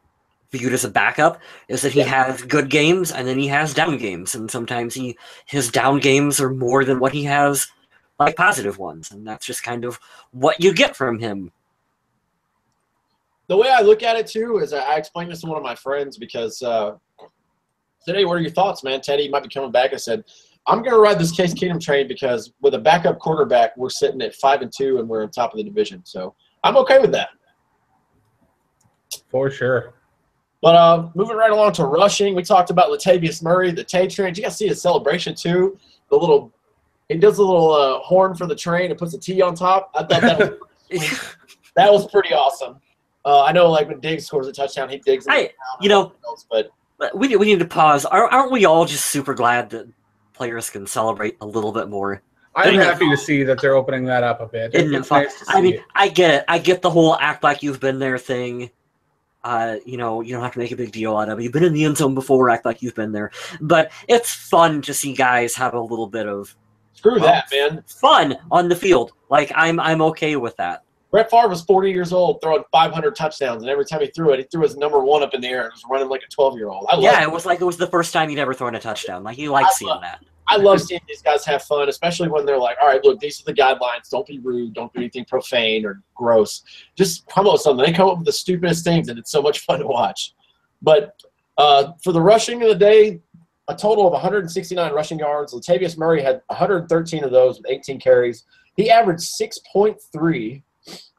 [SPEAKER 3] viewed as a backup is that he has good games and then he has down games, and sometimes his down games are more than what he has like positive ones, and that's just kind of what you get from him.
[SPEAKER 1] The way I look at it too is I explained this to one of my friends because said, hey, what are your thoughts, man? Teddy might be coming back. I said, I'm going to ride this Case Keenum train because with a backup quarterback, we're sitting at 5-2 and we're on top of the division. So I'm okay with that.
[SPEAKER 2] For sure.
[SPEAKER 1] But moving right along to rushing, we talked about Latavius Murray, the Tay train. You got to see his celebration too. He does a little horn for the train and puts a T on top. I thought that was pretty awesome. I know, like when Diggs scores a touchdown, he digs it. But
[SPEAKER 3] we need to pause. Aren't we all just super glad that players can celebrate a little bit more?
[SPEAKER 2] I'm happy to see that they're opening that up a bit.
[SPEAKER 3] It's nice to see it. I get it. I get the whole act like you've been there thing. You don't have to make a big deal out of it. You've been in the end zone before, act like you've been there. But it's fun to see guys have a little bit of fun on the field. Like I'm okay with that.
[SPEAKER 1] Brett Favre was 40 years old, throwing 500 touchdowns, and every time he threw it, he threw his number 1 up in the air and was running like a 12-year-old.
[SPEAKER 3] It was like it was the first time he'd ever thrown a touchdown. Like you like seeing that.
[SPEAKER 1] I love seeing these guys have fun, especially when they're like, all right, look, these are the guidelines. Don't be rude. Don't do anything profane or gross. Just come up with something. They come up with the stupidest things, and it's so much fun to watch. But for the rushing of the day, a total of 169 rushing yards. Latavius Murray had 113 of those with 18 carries. He averaged 6.3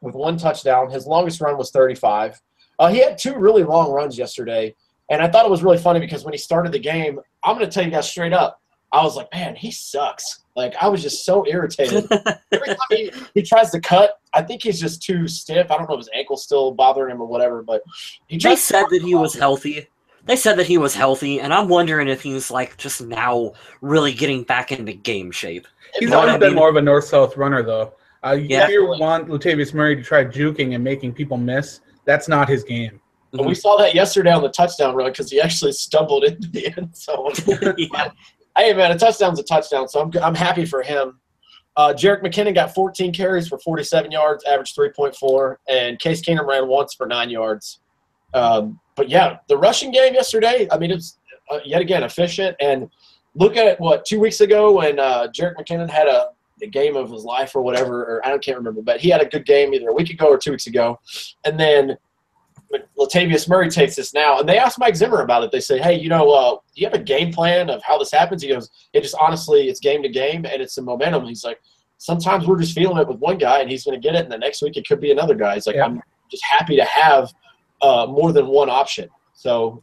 [SPEAKER 1] with 1 touchdown. His longest run was 35. He had 2 really long runs yesterday, and I thought it was really funny because when he started the game, I'm going to tell you guys straight up, I was like, man, he sucks. Like, I was just so irritated. Every time he tries to cut, I think he's just too stiff. I don't know if his ankle's still bothering him or whatever, but
[SPEAKER 3] they said that he was healthy. They said that he was healthy, and I'm wondering if he's like just now really getting back into game shape.
[SPEAKER 2] He's always been more of a north-south runner, though. If you want Latavius Murray to try juking and making people miss, that's not his game.
[SPEAKER 1] And we saw that yesterday on the touchdown run because he actually stumbled into the end zone. Hey, man, a touchdown's a touchdown, so I'm happy for him. Jerick McKinnon got 14 carries for 47 yards, averaged 3.4, and Case Keenum ran once for 9 yards. But, yeah, the rushing game yesterday, I mean, it's yet again efficient. And look at, 2 weeks ago when Jerick McKinnon had a game of his life or whatever, or I can't remember, but he had a good game either a week ago or 2 weeks ago. And then Latavius Murray takes this now, and they asked Mike Zimmer about it. They say, hey, do you have a game plan of how this happens? He goes, it's game to game, and it's the momentum. He's like, sometimes we're just feeling it with one guy, and he's going to get it, and the next week it could be another guy. He's like, I'm just happy to have more than one option. So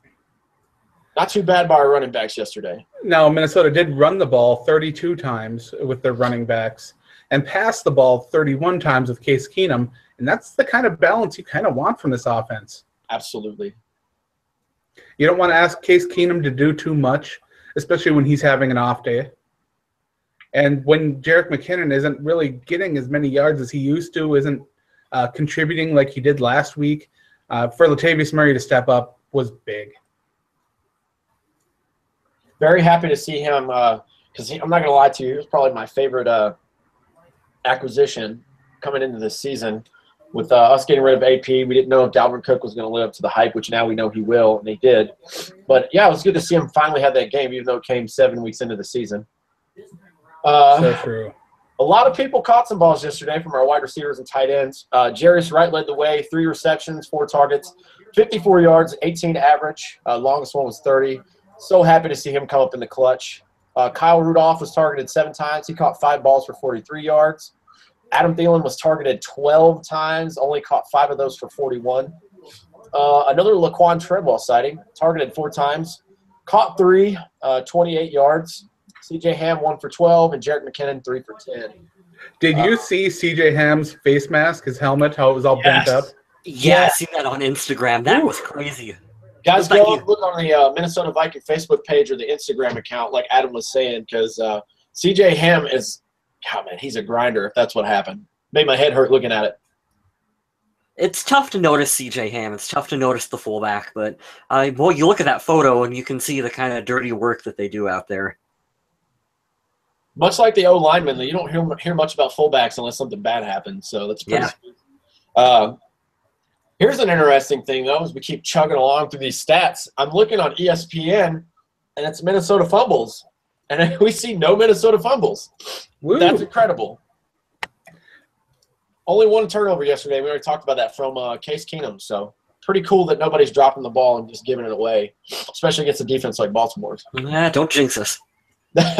[SPEAKER 1] not too bad by our running backs yesterday.
[SPEAKER 2] Now, Minnesota did run the ball 32 times with their running backs and pass the ball 31 times with Case Keenum, and that's the kind of balance you kind of want from this offense.
[SPEAKER 1] Absolutely.
[SPEAKER 2] You don't want to ask Case Keenum to do too much, especially when he's having an off day. And when Jerick McKinnon isn't really getting as many yards as he used to, isn't contributing like he did last week, for Latavius Murray to step up was big.
[SPEAKER 1] Very happy to see him because I'm not going to lie to you, he was probably my favorite acquisition coming into this season. With us getting rid of AP, we didn't know if Dalvin Cook was going to live up to the hype, which now we know he will, and he did. But, yeah, it was good to see him finally have that game, even though it came 7 weeks into the season.
[SPEAKER 2] So true.
[SPEAKER 1] A lot of people caught some balls yesterday from our wide receivers and tight ends. Jarius Wright led the way, 3 receptions, 4 targets, 54 yards, 18 average. Longest one was 30. So happy to see him come up in the clutch. Kyle Rudolph was targeted 7 times. He caught 5 balls for 43 yards. Adam Thielen was targeted 12 times, only caught 5 of those for 41. Another Laquan Treadwell sighting, targeted 4 times, caught 3, 28 yards. C.J. Ham 1 for 12, and Jerick McKinnon 3 for 10.
[SPEAKER 2] Did you see C.J. Ham's face mask, his helmet, how it was all bent up?
[SPEAKER 3] Yeah, I seen that on Instagram. That was crazy.
[SPEAKER 1] Guys, go look on the Minnesota Vikings Facebook page or the Instagram account, like Adam was saying, because C.J. Ham is – God, man, he's a grinder if that's what happened. Made my head hurt looking at it.
[SPEAKER 3] It's tough to notice C.J. Ham. It's tough to notice the fullback. But, boy, you look at that photo and you can see the kind of dirty work that they do out there.
[SPEAKER 1] Much like the O-linemen, you don't hear much about fullbacks unless something bad happens. So that's pretty sweet. Here's an interesting thing, though, as we keep chugging along through these stats. I'm looking on ESPN, and it's Minnesota fumbles, and we see no Minnesota fumbles.
[SPEAKER 2] Woo.
[SPEAKER 1] That's incredible. Only one turnover yesterday. We already talked about that from Case Keenum, so pretty cool that nobody's dropping the ball and just giving it away, especially against a defense like Baltimore's.
[SPEAKER 3] Nah, don't jinx us.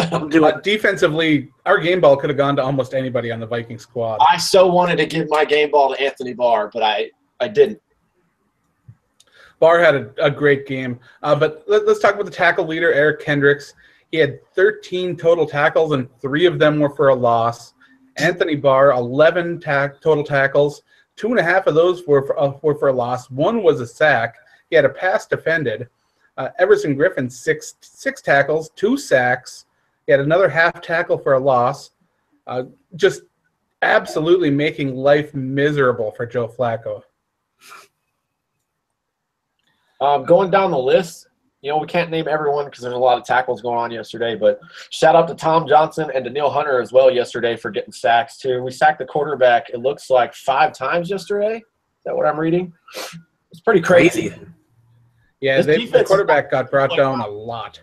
[SPEAKER 3] Don't do it.
[SPEAKER 2] Defensively, our game ball could have gone to almost anybody on the Viking squad.
[SPEAKER 1] I so wanted to give my game ball to Anthony Barr, but I didn't.
[SPEAKER 2] Barr had a great game. But let's talk about the tackle leader, Eric Kendricks. He had 13 total tackles, and 3 of them were for a loss. Anthony Barr, 11 total tackles. 2.5 of those were for a loss. 1 was a sack. He had a pass defended. Everson Griffin, 6 tackles, 2 sacks. He had another half tackle for a loss. Just absolutely making life miserable for Joe Flacco.
[SPEAKER 1] Going down the list, we can't name everyone because there's a lot of tackles going on yesterday, but shout out to Tom Johnson and Daniil Hunter as well yesterday for getting sacks too. We sacked the quarterback, it looks like 5 times yesterday. Is that what I'm reading? It's pretty crazy.
[SPEAKER 2] Yeah, the quarterback got brought down a lot.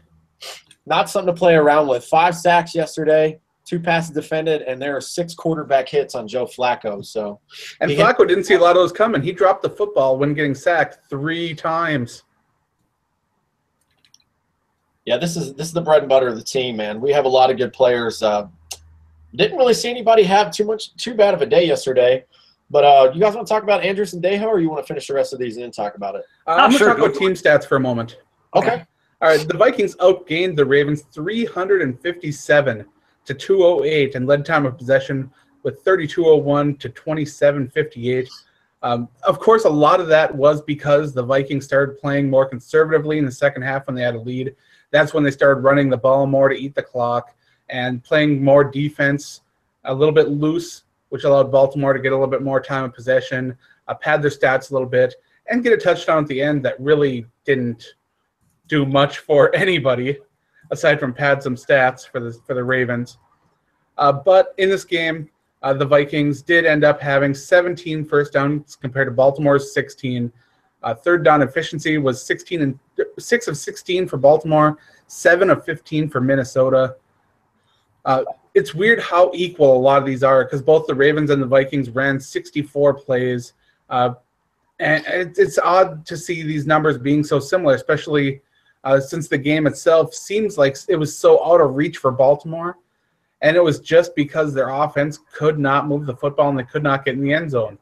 [SPEAKER 1] Not something to play around with. 5 sacks yesterday, 2 passes defended, and there are 6 quarterback hits on Joe Flacco. And
[SPEAKER 2] Flacco didn't see a lot of those coming. He dropped the football when getting sacked 3 times.
[SPEAKER 1] Yeah, this is the bread and butter of the team, man. We have a lot of good players. Didn't really see anybody have too bad of a day yesterday. But you guys want to talk about Andrews and Dejo, or you want to finish the rest of these and then talk about it?
[SPEAKER 2] I'm going to talk about team stats for a moment.
[SPEAKER 1] Okay.
[SPEAKER 2] All right, the Vikings outgained the Ravens 357 to 208 and led time of possession with 32:01 to 27:58. Of course, a lot of that was because the Vikings started playing more conservatively in the second half when they had a lead. That's when they started running the ball more to eat the clock and playing more defense, a little bit loose, which allowed Baltimore to get a little bit more time of possession, pad their stats a little bit, and get a touchdown at the end that really didn't do much for anybody aside from pad some stats for the Ravens. But in this game, the Vikings did end up having 17 first downs compared to Baltimore's 16. Third down efficiency was 6 of 16 for Baltimore, 7 of 15 for Minnesota. It's weird how equal a lot of these are because both the Ravens and the Vikings ran 64 plays. And it's odd to see these numbers being so similar, especially since the game itself seems like it was so out of reach for Baltimore. And it was just because their offense could not move the football and they could not get in the end zone.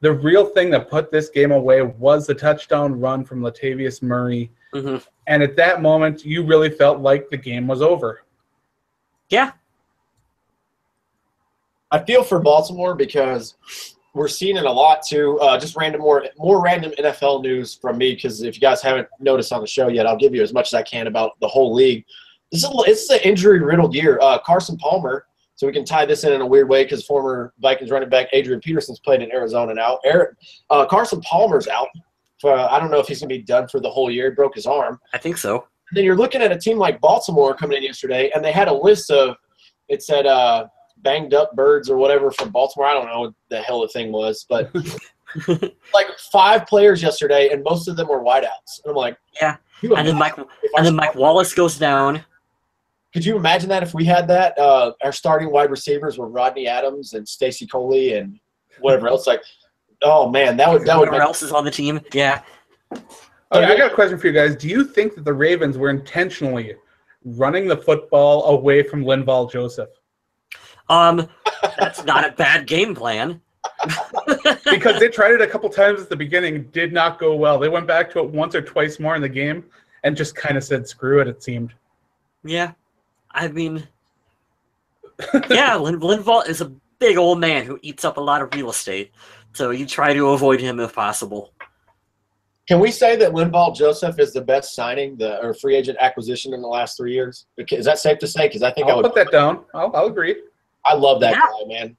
[SPEAKER 2] The real thing that put this game away was the touchdown run from Latavius Murray. Mm-hmm. And at that moment, you really felt like the game was over.
[SPEAKER 3] Yeah.
[SPEAKER 1] I feel for Baltimore because we're seeing it a lot too. Just more random NFL news from me because if you guys haven't noticed on the show yet, I'll give you as much as I can about the whole league. It's an injury-riddled year. Carson Palmer, so we can tie this in a weird way because former Vikings running back Adrian Peterson's played in Arizona now. Carson Palmer's out. I don't know if he's going to be done for the whole year. He broke his arm.
[SPEAKER 3] I think so.
[SPEAKER 1] And then you're looking at a team like Baltimore coming in yesterday, and they had a list of – it said banged up birds or whatever from Baltimore. I don't know what the hell the thing was, but like 5 players yesterday, and most of them were wideouts. And I'm like –
[SPEAKER 3] yeah. And then Mike Wallace goes down.
[SPEAKER 1] Could you imagine that if we had that? Our starting wide receivers were Rodney Adams and Stacy Coley and whatever else. Like, oh man, that would.
[SPEAKER 3] Whoever else is on the team, yeah.
[SPEAKER 2] Okay, I got a question for you guys. Do you think that the Ravens were intentionally running the football away from Linval Joseph?
[SPEAKER 3] That's not a bad game plan.
[SPEAKER 2] Because they tried it a couple times at the beginning, did not go well. They went back to it once or twice more in the game and just kind of said, screw it, it seemed.
[SPEAKER 3] Yeah. I mean, yeah, Linval is a big old man who eats up a lot of real estate. So you try to avoid him if possible.
[SPEAKER 1] Can we say that Linval Joseph is the best signing, or free agent acquisition in the last 3 years? Is that safe to say? Because I think
[SPEAKER 2] I'll put that down. I'll agree.
[SPEAKER 1] I love that guy, man.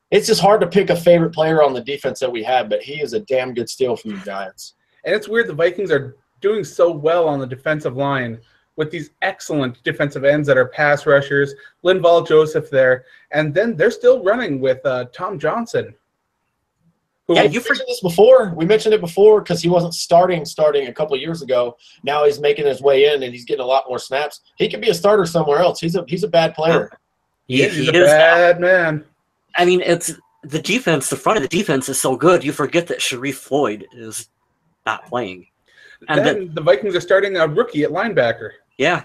[SPEAKER 1] It's just hard to pick a favorite player on the defense that we have, but he is a damn good steal from the Giants.
[SPEAKER 2] And it's weird the Vikings are doing so well on the defensive line with these excellent defensive ends that are pass rushers, Linval Joseph there, and then they're still running with Tom Johnson,
[SPEAKER 1] Yeah, you mentioned this before. We mentioned it before because he wasn't starting a couple of years ago. Now he's making his way in and he's getting a lot more snaps. He could be a starter somewhere else. He's a bad player.
[SPEAKER 2] He's a bad man.
[SPEAKER 3] I mean, it's the defense. The front of the defense is so good. You forget that Sharif Floyd is not playing, and
[SPEAKER 2] then the Vikings are starting a rookie at linebacker.
[SPEAKER 3] Yeah.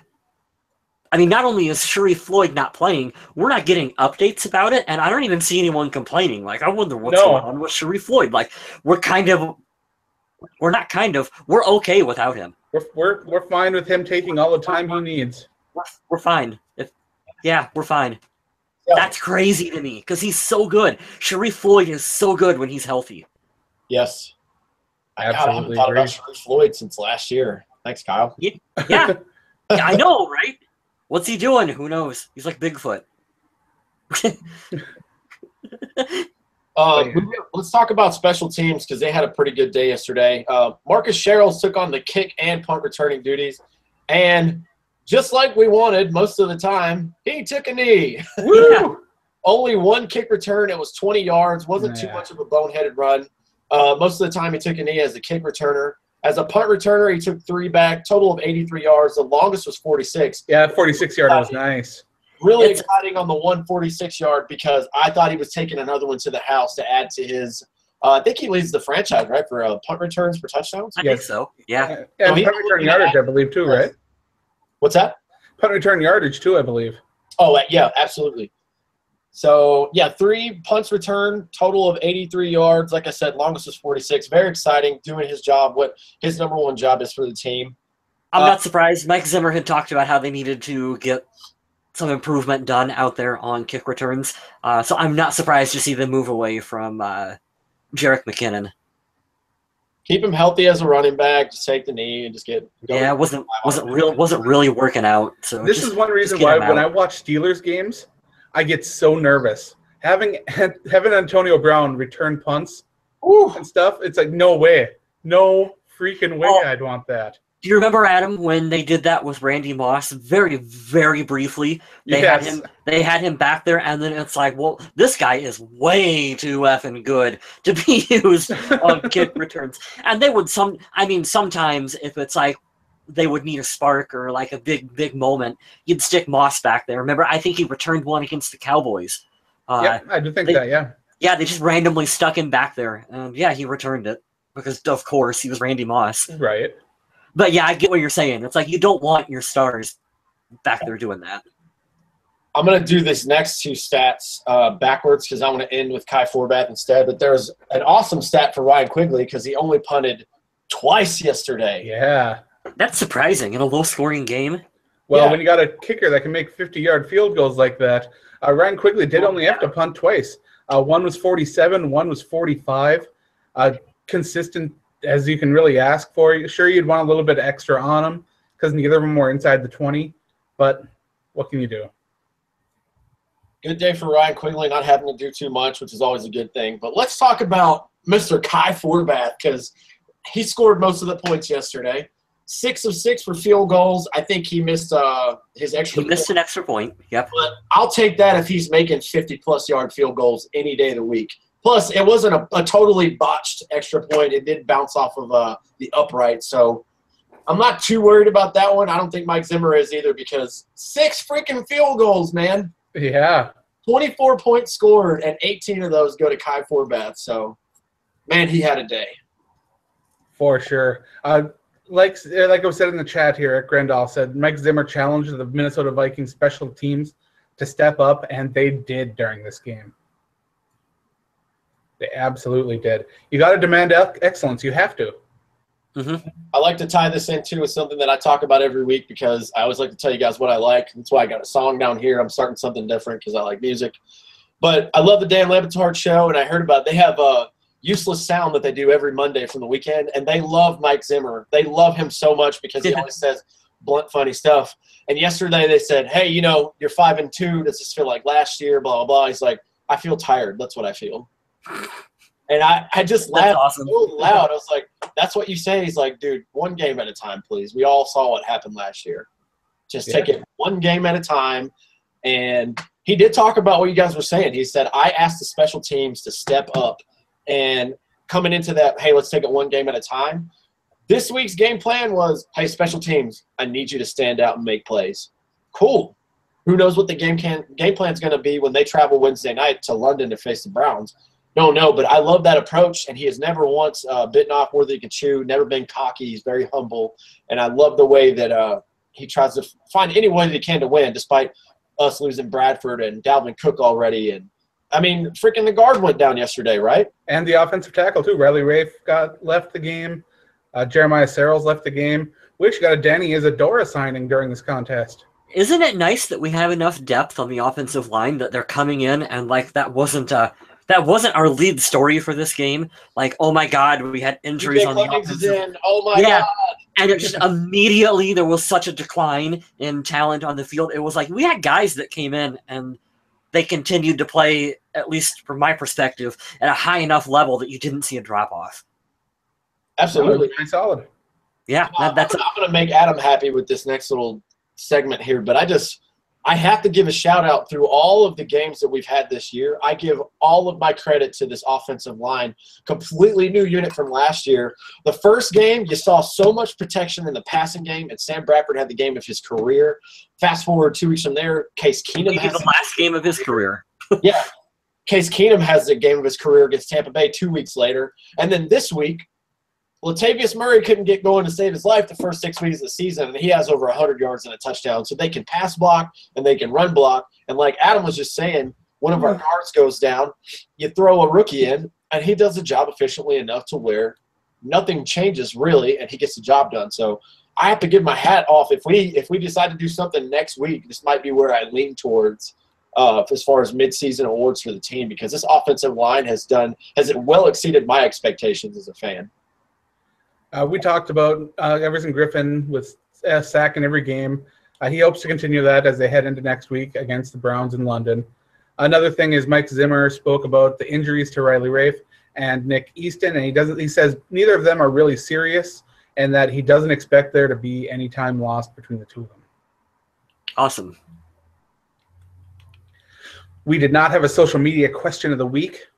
[SPEAKER 3] I mean, not only is Sharif Floyd not playing, we're not getting updates about it, and I don't even see anyone complaining. Like, I wonder what's going on with Sharif Floyd. Like, we're okay without him.
[SPEAKER 2] We're fine with him taking all the time he needs.
[SPEAKER 3] We're fine. We're fine. Yeah. That's crazy to me because he's so good. Sharif Floyd is so good when he's healthy.
[SPEAKER 1] Yes.
[SPEAKER 2] I haven't
[SPEAKER 1] thought about Sharif Floyd since last year. Thanks, Kyle.
[SPEAKER 3] Yeah. Yeah, I know, right? What's he doing? Who knows? He's like Bigfoot.
[SPEAKER 1] Let's talk about special teams because they had a pretty good day yesterday. Marcus Sherrills took on the kick and punt returning duties, and just like we wanted most of the time, he took a knee.
[SPEAKER 3] Woo!
[SPEAKER 1] Only one kick return. It was 20 yards. Wasn't too much of a boneheaded run. Most of the time he took a knee as a kick returner. As a punt returner, he took 3 back, total of 83 yards. The longest was 46.
[SPEAKER 2] Yeah, 46-yard was nice.
[SPEAKER 1] Really exciting on the 146-yard because I thought he was taking another one to the house to add to his I think he leads the franchise, right, for punt returns for touchdowns?
[SPEAKER 3] I think so, yeah.
[SPEAKER 2] And punt return yardage, I believe, too, right?
[SPEAKER 1] What's that?
[SPEAKER 2] Punt return yardage, too, I believe.
[SPEAKER 1] Oh, yeah, absolutely. So, yeah, 3 punts return, total of 83 yards. Like I said, longest was 46. Very exciting, doing his job, what his number one job is for the team.
[SPEAKER 3] I'm not surprised. Mike Zimmer had talked about how they needed to get some improvement done out there on kick returns. So I'm not surprised to see them move away from Jerick McKinnon.
[SPEAKER 1] Keep him healthy as a running back. Just take the knee and just get going.
[SPEAKER 3] Yeah, it wasn't really working out. So
[SPEAKER 2] this is one reason why when I watch Steelers games, I get so nervous. Having Antonio Brown return punts and stuff, it's like, no way. No freaking way I'd want that.
[SPEAKER 3] Do you remember, Adam, when they did that with Randy Moss very, very briefly? They had him back there, and then it's like, well, this guy is way too effing good to be used on kick returns. And they would sometimes if it's like they would need a spark or like a big moment, you'd stick Moss back there. Remember, I think he returned one against the Cowboys.
[SPEAKER 2] Yeah, I do think that, yeah.
[SPEAKER 3] Yeah, they just randomly stuck him back there. And yeah, he returned it because, of course, he was Randy Moss.
[SPEAKER 2] Right.
[SPEAKER 3] But yeah, I get what you're saying. It's like you don't want your stars back there doing that.
[SPEAKER 1] I'm going to do this next 2 stats backwards because I want to end with Kai Forbath instead. But there's an awesome stat for Ryan Quigley because he only punted twice yesterday.
[SPEAKER 2] Yeah.
[SPEAKER 3] That's surprising in a low-scoring game.
[SPEAKER 2] Well, when you got a kicker that can make 50-yard field goals like that, Ryan Quigley did only have to punt twice. One was 47, one was 45. Consistent as you can really ask for. Sure, you'd want a little bit extra on them because neither of them were inside the 20, but what can you do?
[SPEAKER 1] Good day for Ryan Quigley, not having to do too much, which is always a good thing. But let's talk about Mr. Kai Forbath because he scored most of the points yesterday. 6 of 6 for field goals. I think he missed his extra point.
[SPEAKER 3] He missed an extra point, yep.
[SPEAKER 1] But I'll take that if he's making 50-plus yard field goals any day of the week. Plus, it wasn't a totally botched extra point. It did bounce off of the upright. So I'm not too worried about that one. I don't think Mike Zimmer is either because 6 freaking field goals, man.
[SPEAKER 2] Yeah.
[SPEAKER 1] 24 points scored, and 18 of those go to Kai Forbath. So, man, he had a day.
[SPEAKER 2] For sure. Like I said in the chat here, Eric Grandal said Mike Zimmer challenged the Minnesota Vikings special teams to step up, and they did during this game. They absolutely did. You got to demand excellence. You have to.
[SPEAKER 3] Mm-hmm.
[SPEAKER 1] I like to tie this into with something that I talk about every week because I always like to tell you guys what I like. That's why I got a song down here. I'm starting something different because I like music. But I love the Dan Lebitard show, and I heard about they have a useless sound that they do every Monday from the weekend, and they love Mike Zimmer. They love him so much because he always says blunt, funny stuff. And yesterday they said, hey, you're 5-2. Does this feel like last year? Blah, blah, blah. He's like, I feel tired. That's what I feel. And I just laughed
[SPEAKER 3] awesome.
[SPEAKER 1] so loud. I was like, that's what you say? He's like, dude, one game at a time, please. We all saw what happened last year. Just take it one game at a time. And he did talk about what you guys were saying. He said, I asked the special teams to step up. And coming into that, hey, let's take it one game at a time. This week's game plan was, hey, special teams, I need you to stand out and make plays. Cool. Who knows what the game plan is going to be when they travel Wednesday night to London to face the Browns? Don't know, but I love that approach, and he has never once bitten off more than he can chew, never been cocky. He's very humble, and I love the way that he tries to find any way that he can to win, despite us losing Bradford and Dalvin Cook already. And, I mean, freaking the guard went down yesterday, right?
[SPEAKER 2] And the offensive tackle, too. Riley Rafe left the game. Jeremiah Sarles left the game. We actually got a Danny Isadora signing during this contest.
[SPEAKER 3] Isn't it nice that we have enough depth on the offensive line that they're coming in and, like, that wasn't our lead story for this game? Like, oh my God, we had injuries on the offensive.
[SPEAKER 1] Oh my God.
[SPEAKER 3] And it just immediately there was such a decline in talent on the field. It was like we had guys that came in and they continued to play, at least from my perspective, at a high enough level that you didn't see a drop off.
[SPEAKER 1] Absolutely.
[SPEAKER 2] Very solid.
[SPEAKER 3] Yeah,
[SPEAKER 1] I'm going to make Adam happy with this next little segment here, but I have to give a shout out through all of the games that we've had this year. I give all of my credit to this offensive line, completely new unit from last year. The first game, you saw so much protection in the passing game, and Sam Bradford had the game of his career. Fast forward 2 weeks from there, Case Keenum has
[SPEAKER 3] the last game of his career.
[SPEAKER 1] Yeah, Case Keenum has the game of his career against Tampa Bay 2 weeks later, and then this week, Latavius Murray couldn't get going to save his life the first 6 weeks of the season, and he has over 100 yards and a touchdown. So they can pass block and they can run block. And like Adam was just saying, one of our guards goes down, you throw a rookie in, and he does the job efficiently enough to where nothing changes really, and he gets the job done. So I have to give my hat off. If we decide to do something next week, this might be where I lean towards as far as midseason awards for the team, because this offensive line has well exceeded my expectations as a fan.
[SPEAKER 2] We talked about Everson Griffin with a sack in every game. He hopes to continue that as they head into next week against the Browns in London. Another thing is Mike Zimmer spoke about the injuries to Riley Rafe and Nick Easton, and he says neither of them are really serious and that he doesn't expect there to be any time lost between the two of them.
[SPEAKER 3] Awesome.
[SPEAKER 2] We did not have a social media question of the week,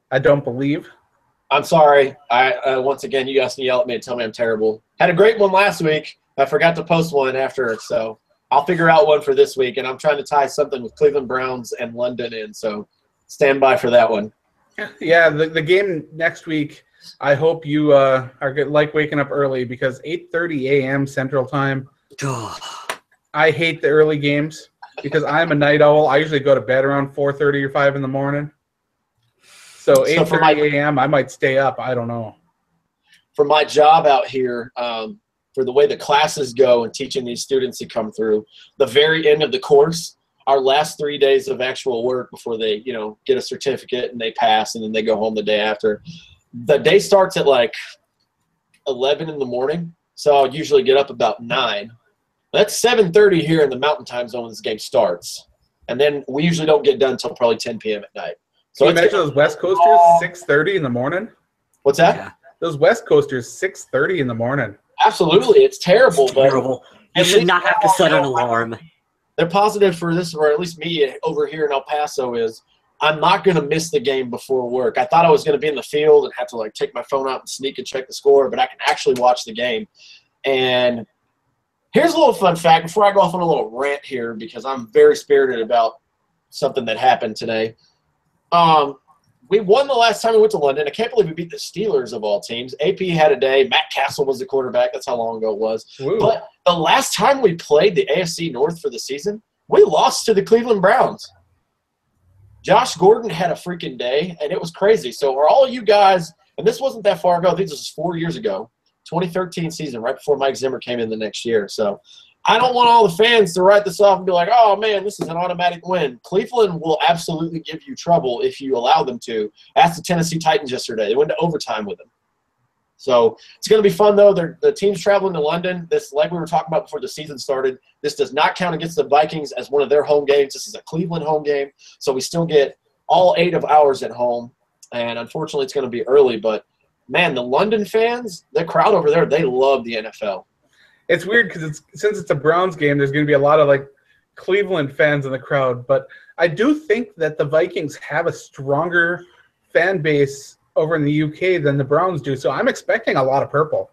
[SPEAKER 2] I don't believe.
[SPEAKER 1] I'm sorry. Once again, you guys can yell at me and tell me I'm terrible. Had a great one last week. I forgot to post one after, so I'll figure out one for this week. And I'm trying to tie something with Cleveland Browns and London in, so stand by for that one.
[SPEAKER 2] Yeah, the game next week, I hope you like waking up early, because 8:30 a.m. Central Time. I hate the early games because I'm a night owl. I usually go to bed around 4:30 or 5 in the morning. So 8:30 a.m., I might stay up. I don't know.
[SPEAKER 1] For my job out here, for the way the classes go and teaching these students to come through, the very end of the course, our last 3 days of actual work before they, get a certificate and they pass and then they go home the day after. The day starts at like 11 in the morning, so I'll usually get up about 9. That's 7:30 here in the Mountain Time Zone when this game starts. And then we usually don't get done until probably 10 p.m. at night. So
[SPEAKER 2] can you imagine those West Coasters 6:30 in the morning?
[SPEAKER 1] What's that?
[SPEAKER 3] Yeah.
[SPEAKER 2] Those West Coasters 6:30 in the morning.
[SPEAKER 1] Absolutely, it's terrible.
[SPEAKER 3] Terrible. You should not have to set an alarm.
[SPEAKER 1] They're positive for this, or at least me over here in El Paso, is I'm not going to miss the game before work. I thought I was going to be in the field and have to take my phone out and sneak and check the score, but I can actually watch the game. And here's a little fun fact before I go off on a little rant here, because I'm very spirited about something that happened today. We won the last time we went to London. I can't believe we beat the Steelers of all teams. AP had a day. Matt Castle was the quarterback. That's how long ago it was.
[SPEAKER 2] Ooh.
[SPEAKER 1] But the last time we played the AFC North for the season, we lost to the Cleveland Browns. Josh Gordon had a freaking day, and it was crazy. So are all you guys, and this wasn't that far ago. I think this was 4 years ago, 2013 season, right before Mike Zimmer came in the next year. So I don't want all the fans to write this off and be like, oh, man, this is an automatic win. Cleveland will absolutely give you trouble if you allow them to. Ask the Tennessee Titans yesterday. They went to overtime with them. So it's going to be fun, though. The team's traveling to London. This, like we were talking about before the season started, this does not count against the Vikings as one of their home games. This is a Cleveland home game. So we still get all 8 of ours at home. And unfortunately, it's going to be early. But, man, the London fans, the crowd over there, they love the NFL.
[SPEAKER 2] It's weird because since it's a Browns game, there's going to be a lot of Cleveland fans in the crowd. But I do think that the Vikings have a stronger fan base over in the UK than the Browns do, so I'm expecting a lot of purple.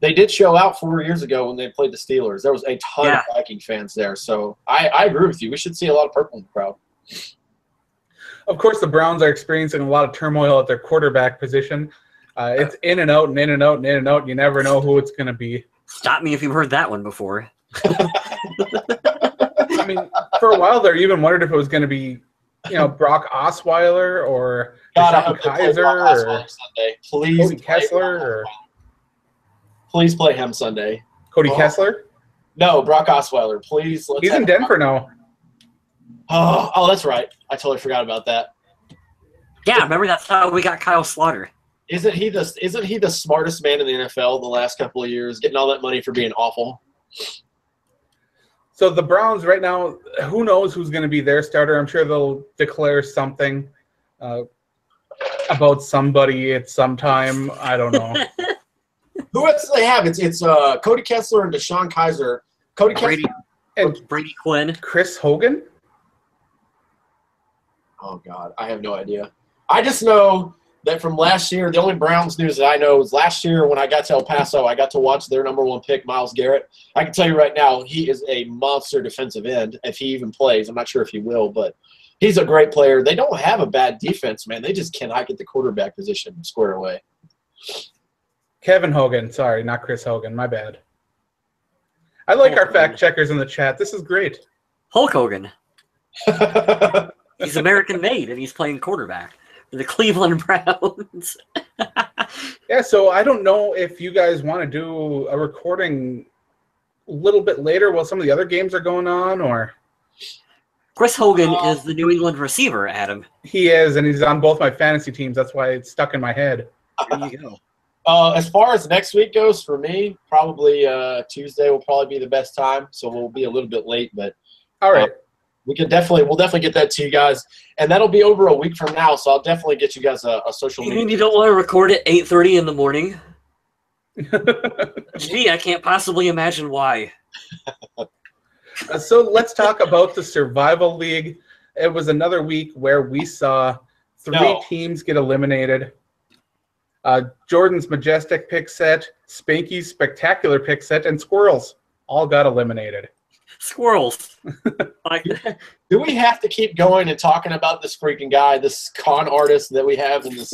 [SPEAKER 1] They did show out 4 years ago when they played the Steelers. There was a ton of Viking fans there, so I agree with you. We should see a lot of purple in the crowd.
[SPEAKER 2] Of course, the Browns are experiencing a lot of turmoil at their quarterback position. It's in and out and in and out and in and out. You never know who it's going to be.
[SPEAKER 3] Stop me if you've heard that one before.
[SPEAKER 2] I mean, for a while there, even wondered if it was going to be, Brock Osweiler or Deshaun Kaiser or
[SPEAKER 1] Sunday. Please,
[SPEAKER 2] Cody Kessler or
[SPEAKER 1] please play him Sunday.
[SPEAKER 2] Cody Kessler?
[SPEAKER 1] No, Brock Osweiler. Please.
[SPEAKER 2] He's in Denver now.
[SPEAKER 1] Oh, that's right. I totally forgot about that.
[SPEAKER 3] Yeah, remember that's how we got Kyle Slaughter.
[SPEAKER 1] Isn't he the smartest man in the NFL the last couple of years, getting all that money for being awful?
[SPEAKER 2] So the Browns right now, who knows who's going to be their starter? I'm sure they'll declare something about somebody at some time. I don't know.
[SPEAKER 1] Who else do they have? It's Cody Kessler and Deshaun Kaiser.
[SPEAKER 3] Brady
[SPEAKER 1] Kessler
[SPEAKER 2] and
[SPEAKER 3] Brady Quinn.
[SPEAKER 2] Chris Hogan?
[SPEAKER 1] Oh, God. I have no idea. I just know that from last year, the only Browns news that I know is last year when I got to El Paso, I got to watch their number 1 pick, Myles Garrett. I can tell you right now, he is a monster defensive end if he even plays. I'm not sure if he will, but he's a great player. They don't have a bad defense, man. They just cannot get the quarterback position squared away.
[SPEAKER 2] Kevin Hogan. Sorry, not Chris Hogan. My bad. I like our fact checkers in the chat. This is great.
[SPEAKER 3] Hulk Hogan. He's American made, and he's playing quarterback for the Cleveland Browns.
[SPEAKER 2] Yeah, so I don't know if you guys want to do a recording a little bit later while some of the other games are going on, or...
[SPEAKER 3] Chris Hogan is the New England receiver, Adam.
[SPEAKER 2] He is, and he's on both my fantasy teams. That's why it's stuck in my head.
[SPEAKER 3] There you go.
[SPEAKER 1] As far as next week goes, for me, probably Tuesday will probably be the best time, so we'll be a little bit late, but...
[SPEAKER 2] All right.
[SPEAKER 1] We'll definitely get that to you guys, and that'll be over a week from now. So I'll definitely get you guys a social media.
[SPEAKER 3] You mean you don't want to record at 8:30 in the morning? Gee, I can't possibly imagine why.
[SPEAKER 2] So let's talk about the Survival League. It was another week where we saw three teams get eliminated. Jordan's Majestic pick set, Spanky's Spectacular pick set, and Squirrels all got eliminated.
[SPEAKER 3] Squirrels.
[SPEAKER 1] Do we have to keep going and talking about this freaking guy, this con artist that we have in this?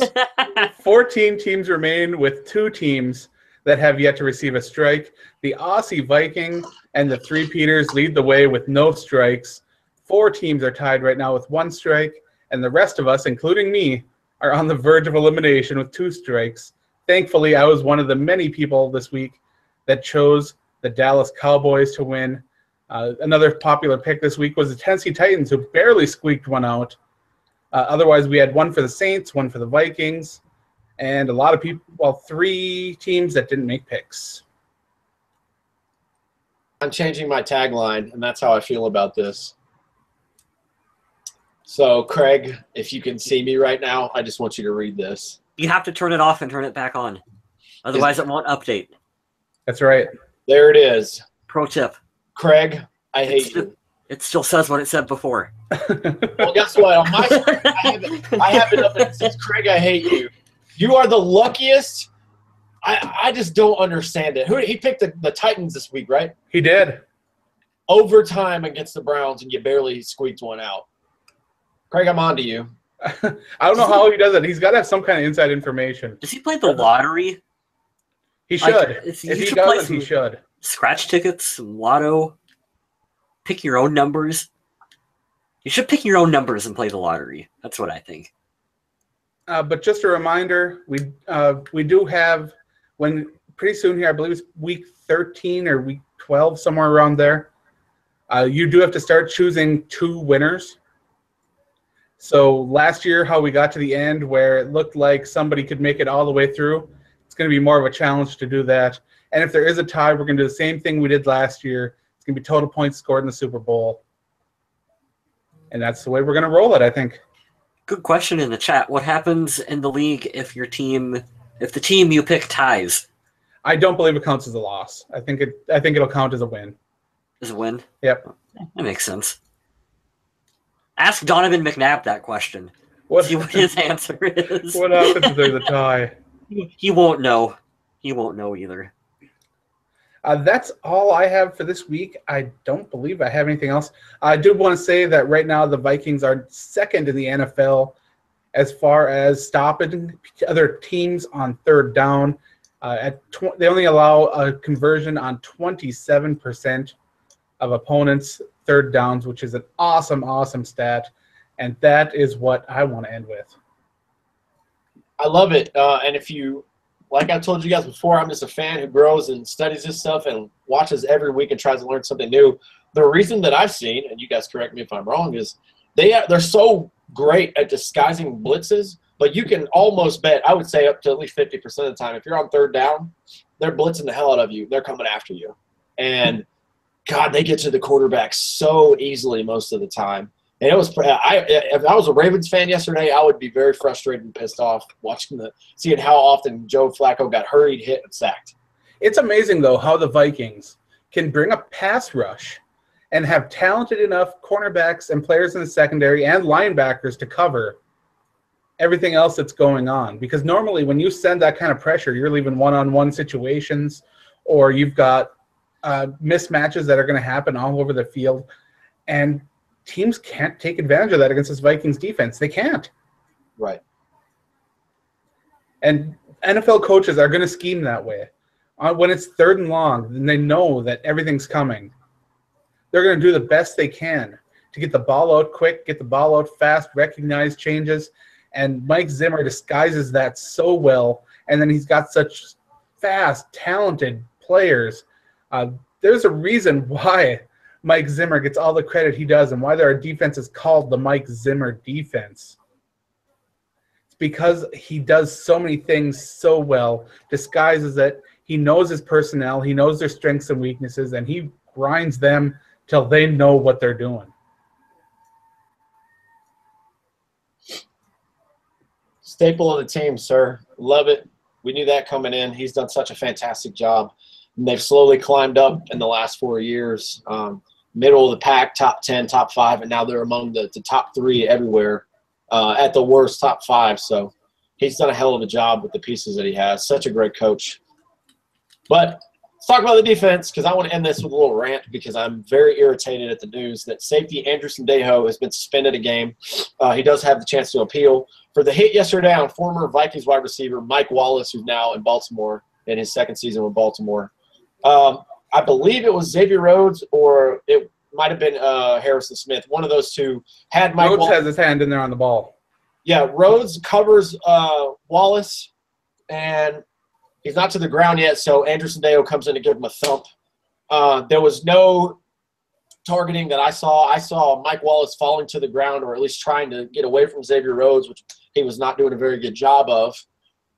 [SPEAKER 2] 14 teams remain with 2 teams that have yet to receive a strike. The Aussie Viking and the Three Peters lead the way with no strikes. 4 teams are tied right now with 1 strike, and the rest of us, including me, are on the verge of elimination with 2 strikes. Thankfully, I was one of the many people this week that chose the Dallas Cowboys to win. Another popular pick this week was the Tennessee Titans, who barely squeaked one out. Otherwise, we had 1 for the Saints, 1 for the Vikings, and a lot of people, 3 teams that didn't make picks.
[SPEAKER 1] I'm changing my tagline, and that's how I feel about this. So, Craig, if you can see me right now, I just want you to read this.
[SPEAKER 3] You have to turn it off and turn it back on. Otherwise, it won't update.
[SPEAKER 2] That's right.
[SPEAKER 1] There it is.
[SPEAKER 3] Pro tip.
[SPEAKER 1] Craig, I hate you.
[SPEAKER 3] It still says what it said before.
[SPEAKER 1] Well, guess what? On my screen, I have it up and it says, Craig, I hate you. You are the luckiest. I just don't understand it. He picked the Titans this week, right?
[SPEAKER 2] He did.
[SPEAKER 1] Overtime against the Browns, and you barely squeaked one out. Craig, I'm on to you.
[SPEAKER 2] I don't know how he does it. He's got to have some kind of inside information.
[SPEAKER 3] Does he play the lottery?
[SPEAKER 2] He should.
[SPEAKER 3] If
[SPEAKER 2] he doesn't, he should.
[SPEAKER 3] Scratch tickets, some lotto. Pick your own numbers. You should pick your own numbers and play the lottery. That's what I think.
[SPEAKER 2] But just a reminder, we do have pretty soon here. I believe it's week 13 or week 12, somewhere around there. You do have to start choosing 2 winners. So last year, how we got to the end where it looked like somebody could make it all the way through, it's going to be more of a challenge to do that. And if there is a tie, we're going to do the same thing we did last year. It's going to be total points scored in the Super Bowl. And that's the way we're going to roll it, I think.
[SPEAKER 3] Good question in the chat. What happens in the league if the team you pick ties?
[SPEAKER 2] I don't believe it counts as a loss. I think it'll count as a win.
[SPEAKER 3] As a win?
[SPEAKER 2] Yep.
[SPEAKER 3] That makes sense. Ask Donovan McNabb that question. See what his answer is.
[SPEAKER 2] What happens if there's a tie?
[SPEAKER 3] He won't know. He won't know either.
[SPEAKER 2] That's all I have for this week. I don't believe I have anything else. I do want to say that right now the Vikings are second in the NFL as far as stopping other teams on third down. They only allow a conversion on 27% of opponents' third downs, which is an awesome, awesome stat. And that is what I want to end with.
[SPEAKER 1] I love it. And if you, like I told you guys before, I'm just a fan who grows and studies this stuff and watches every week and tries to learn something new. The reason that I've seen, and you guys correct me if I'm wrong, is they're so great at disguising blitzes, but you can almost bet, I would say up to at least 50% of the time, if you're on third down, they're blitzing the hell out of you. They're coming after you. And, God, they get to the quarterback so easily most of the time. And it was, if I was a Ravens fan yesterday, I would be very frustrated and pissed off seeing how often Joe Flacco got hurried, hit, and sacked.
[SPEAKER 2] It's amazing, though, how the Vikings can bring a pass rush and have talented enough cornerbacks and players in the secondary and linebackers to cover everything else that's going on. Because normally when you send that kind of pressure, you're leaving one-on-one situations, or you've got mismatches that are going to happen all over the field. And teams can't take advantage of that against this Vikings defense. They can't.
[SPEAKER 1] Right.
[SPEAKER 2] And NFL coaches are going to scheme that way. When it's third and long, then they know that everything's coming. They're going to do the best they can to get the ball out quick, get the ball out fast, recognize changes. And Mike Zimmer disguises that so well. And then he's got such fast, talented players. There's a reason why Mike Zimmer gets all the credit he does and why there are defenses called the Mike Zimmer defense. It's because he does so many things so well, disguises it. He knows his personnel. He knows their strengths and weaknesses, and he grinds them till they know what they're doing.
[SPEAKER 1] Staple of the team, sir. Love it. We knew that coming in. He's done such a fantastic job. And they've slowly climbed up in the last 4 years. Middle of the pack, top 10, top 5, and now they're among the top 3 everywhere. At the worst, top 5. So he's done a hell of a job with the pieces that he has. Such a great coach. But let's talk about the defense, because I want to end this with a little rant, because I'm very irritated at the news that safety Andrew Sendejo has been suspended a game. He does have the chance to appeal for the hit yesterday on former Vikings wide receiver Mike Wallace, who's now in Baltimore in his second season with Baltimore. I believe it was Xavier Rhodes, or it might have been Harrison Smith. One of those two had Mike
[SPEAKER 2] Rhodes has his hand in there on the ball.
[SPEAKER 1] Yeah, Rhodes covers Wallace, and he's not to the ground yet, so Andrew Sendejo comes in to give him a thump. There was no targeting that I saw. I saw Mike Wallace falling to the ground, or at least trying to get away from Xavier Rhodes, which he was not doing a very good job of.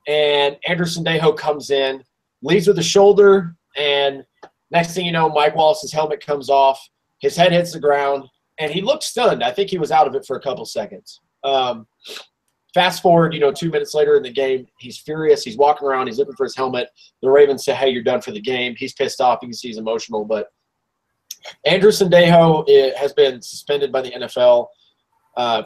[SPEAKER 1] And Andrew Sendejo comes in, leads with the shoulder, and next thing you know, Mike Wallace's helmet comes off. His head hits the ground, and he looked stunned. I think he was out of it for a couple seconds. Fast forward, 2 minutes later in the game, he's furious. He's walking around. He's looking for his helmet. The Ravens say, hey, you're done for the game. He's pissed off. You can see he's emotional. But Andrew Sendejo has been suspended by the NFL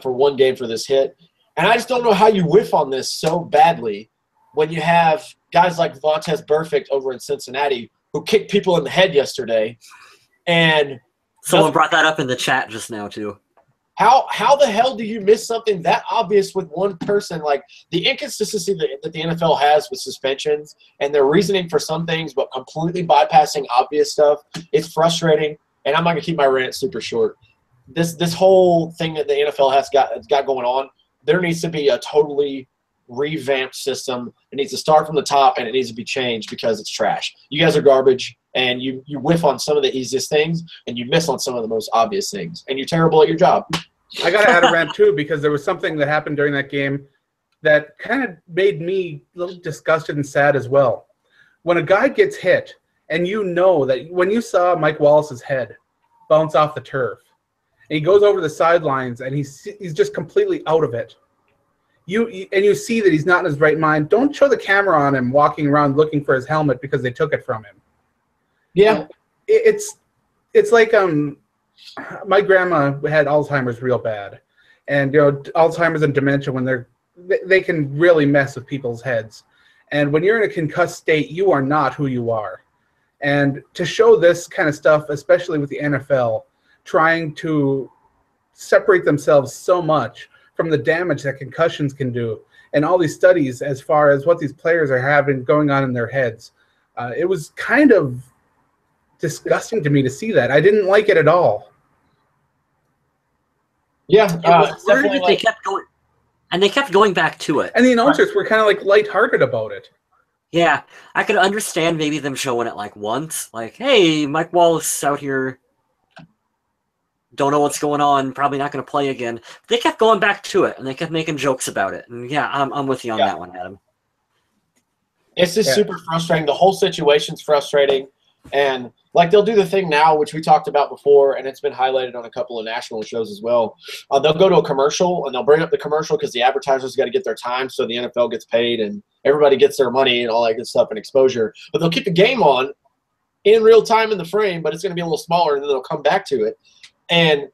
[SPEAKER 1] for 1 game for this hit. And I just don't know how you whiff on this so badly when you have guys like Vontaze Burfict over in Cincinnati who kicked people in the head yesterday. And
[SPEAKER 3] someone brought that up in the chat just now, too.
[SPEAKER 1] How the hell do you miss something that obvious with one person? Like, the inconsistency that the NFL has with suspensions and their reasoning for some things but completely bypassing obvious stuff, it's frustrating. And I'm not going to keep my rant super short. This whole thing that the NFL has got going on, there needs to be a totally revamped system. It needs to start from the top, and it needs to be changed because it's trash. You guys are garbage, and you whiff on some of the easiest things, and you miss on some of the most obvious things, and you're terrible at your job.
[SPEAKER 2] I got to add a rant, too, because there was something that happened during that game that kind of made me a little disgusted and sad as well. When a guy gets hit, and you know that when you saw Mike Wallace's head bounce off the turf, and he goes over the sidelines, and he's just completely out of it, you see that he's not in his right mind. Don't show the camera on him walking around looking for his helmet because they took it from him.
[SPEAKER 1] Yeah,
[SPEAKER 2] it's like my grandma had Alzheimer's real bad, and Alzheimer's and dementia, when they can really mess with people's heads. And when you're in a concussed state, you are not who you are. And to show this kind of stuff, especially with the NFL, trying to separate themselves so much from the damage that concussions can do, and all these studies as far as what these players are having going on in their heads, it was kind of disgusting to me to see that. I didn't like it at all.
[SPEAKER 1] Yeah,
[SPEAKER 3] it's definitely they kept going, and they kept going back to it.
[SPEAKER 2] And the announcers were kind of like lighthearted about it.
[SPEAKER 3] Yeah, I could understand maybe them showing it like once, like, "Hey, Mike Wallace out here, don't know what's going on, probably not going to play again." They kept going back to it, and they kept making jokes about it. And yeah, I'm with you on that one, Adam.
[SPEAKER 1] It's just super frustrating. The whole situation's frustrating. And like they'll do the thing now, which we talked about before, and it's been highlighted on a couple of national shows as well. They'll go to a commercial, and they'll bring up the commercial because the advertisers got to get their time, so the NFL gets paid and everybody gets their money and all that good stuff and exposure. But they'll keep the game on in real time in the frame, but it's going to be a little smaller, and then they'll come back to it. And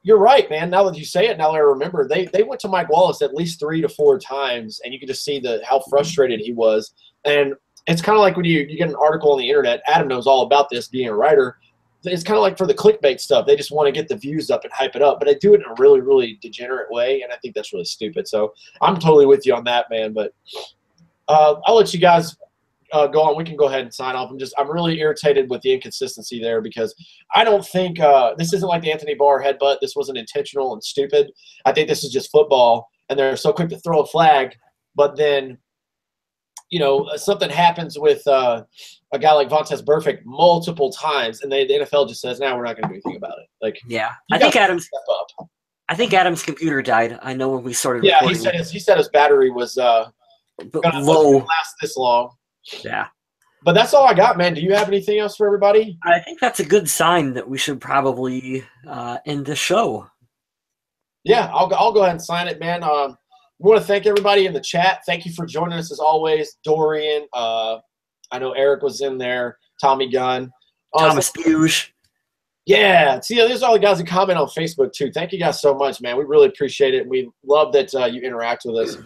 [SPEAKER 1] you're right, man. Now that you say it, now that I remember, they went to Mike Wallace at least 3 to 4 times, and you could just see how frustrated he was. And it's kind of like when you get an article on the internet. Adam knows all about this, being a writer. It's kind of like for the clickbait stuff. They just want to get the views up and hype it up, but they do it in a really, really degenerate way, and I think that's really stupid. So I'm totally with you on that, man. But I'll let you guys go on. We can go ahead and sign off. I'm really irritated with the inconsistency there, because I don't think this isn't like the Anthony Barr headbutt. This wasn't intentional and stupid. I think this is just football, and they're so quick to throw a flag, but then something happens with a guy like Vontaze Burfict multiple times, and the NFL just says, "No, we're not going to do anything about it." Like,
[SPEAKER 3] yeah, I think Adam's computer died. I know when we started.
[SPEAKER 1] Yeah, he said his battery was low. Last this long.
[SPEAKER 3] Yeah,
[SPEAKER 1] but that's all I got, man. Do you have anything else for everybody?
[SPEAKER 3] I think that's a good sign that we should probably end the show.
[SPEAKER 1] Yeah, I'll go ahead and sign it, man. We want to thank everybody in the chat. Thank you for joining us as always. Dorian, I know Eric was in there. Tommy Gunn.
[SPEAKER 3] Thomas Buge.
[SPEAKER 1] Yeah. See, there's all the guys that comment on Facebook, too. Thank you guys so much, man. We really appreciate it. We love that you interact with us.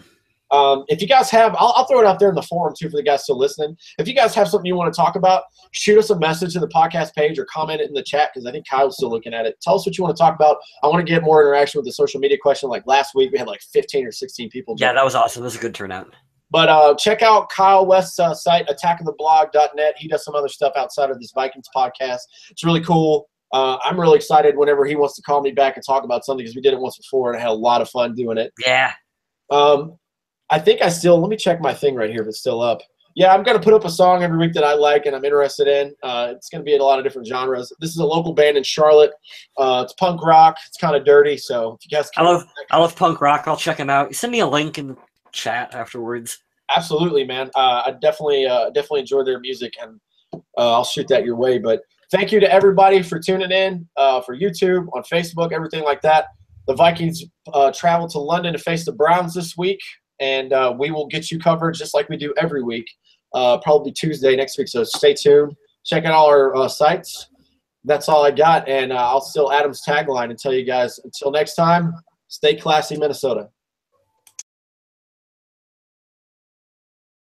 [SPEAKER 1] If you guys have – I'll throw it out there in the forum, too, for the guys still listening. If you guys have something you want to talk about, shoot us a message to the podcast page or comment it in the chat, because I think Kyle's still looking at it. Tell us what you want to talk about. I want to get more interaction with the social media question. Like last week, we had like 15 or 16 people.
[SPEAKER 3] Yeah, that was awesome. That was a good turnout.
[SPEAKER 1] But check out Kyle West's site, attackoftheblog.net. He does some other stuff outside of this Vikings podcast. It's really cool. I'm really excited whenever he wants to call me back and talk about something, because we did it once before and I had a lot of fun doing it.
[SPEAKER 3] Yeah.
[SPEAKER 1] I think let me check my thing right here if it's still up. Yeah, I'm going to put up a song every week that I like and I'm interested in. It's going to be in a lot of different genres. This is a local band in Charlotte. It's punk rock. It's kind of dirty. So if you guys
[SPEAKER 3] I love punk rock. I'll check them out. Send me a link in the chat afterwards.
[SPEAKER 1] Absolutely, man. I definitely enjoy their music, and I'll shoot that your way. But thank you to everybody for tuning in, for YouTube, on Facebook, everything like that. The Vikings travel to London to face the Browns this week. And we will get you covered just like we do every week, probably Tuesday next week. So stay tuned. Check out all our sites. That's all I got. And I'll steal Adam's tagline and tell you guys, until next time, stay classy, Minnesota.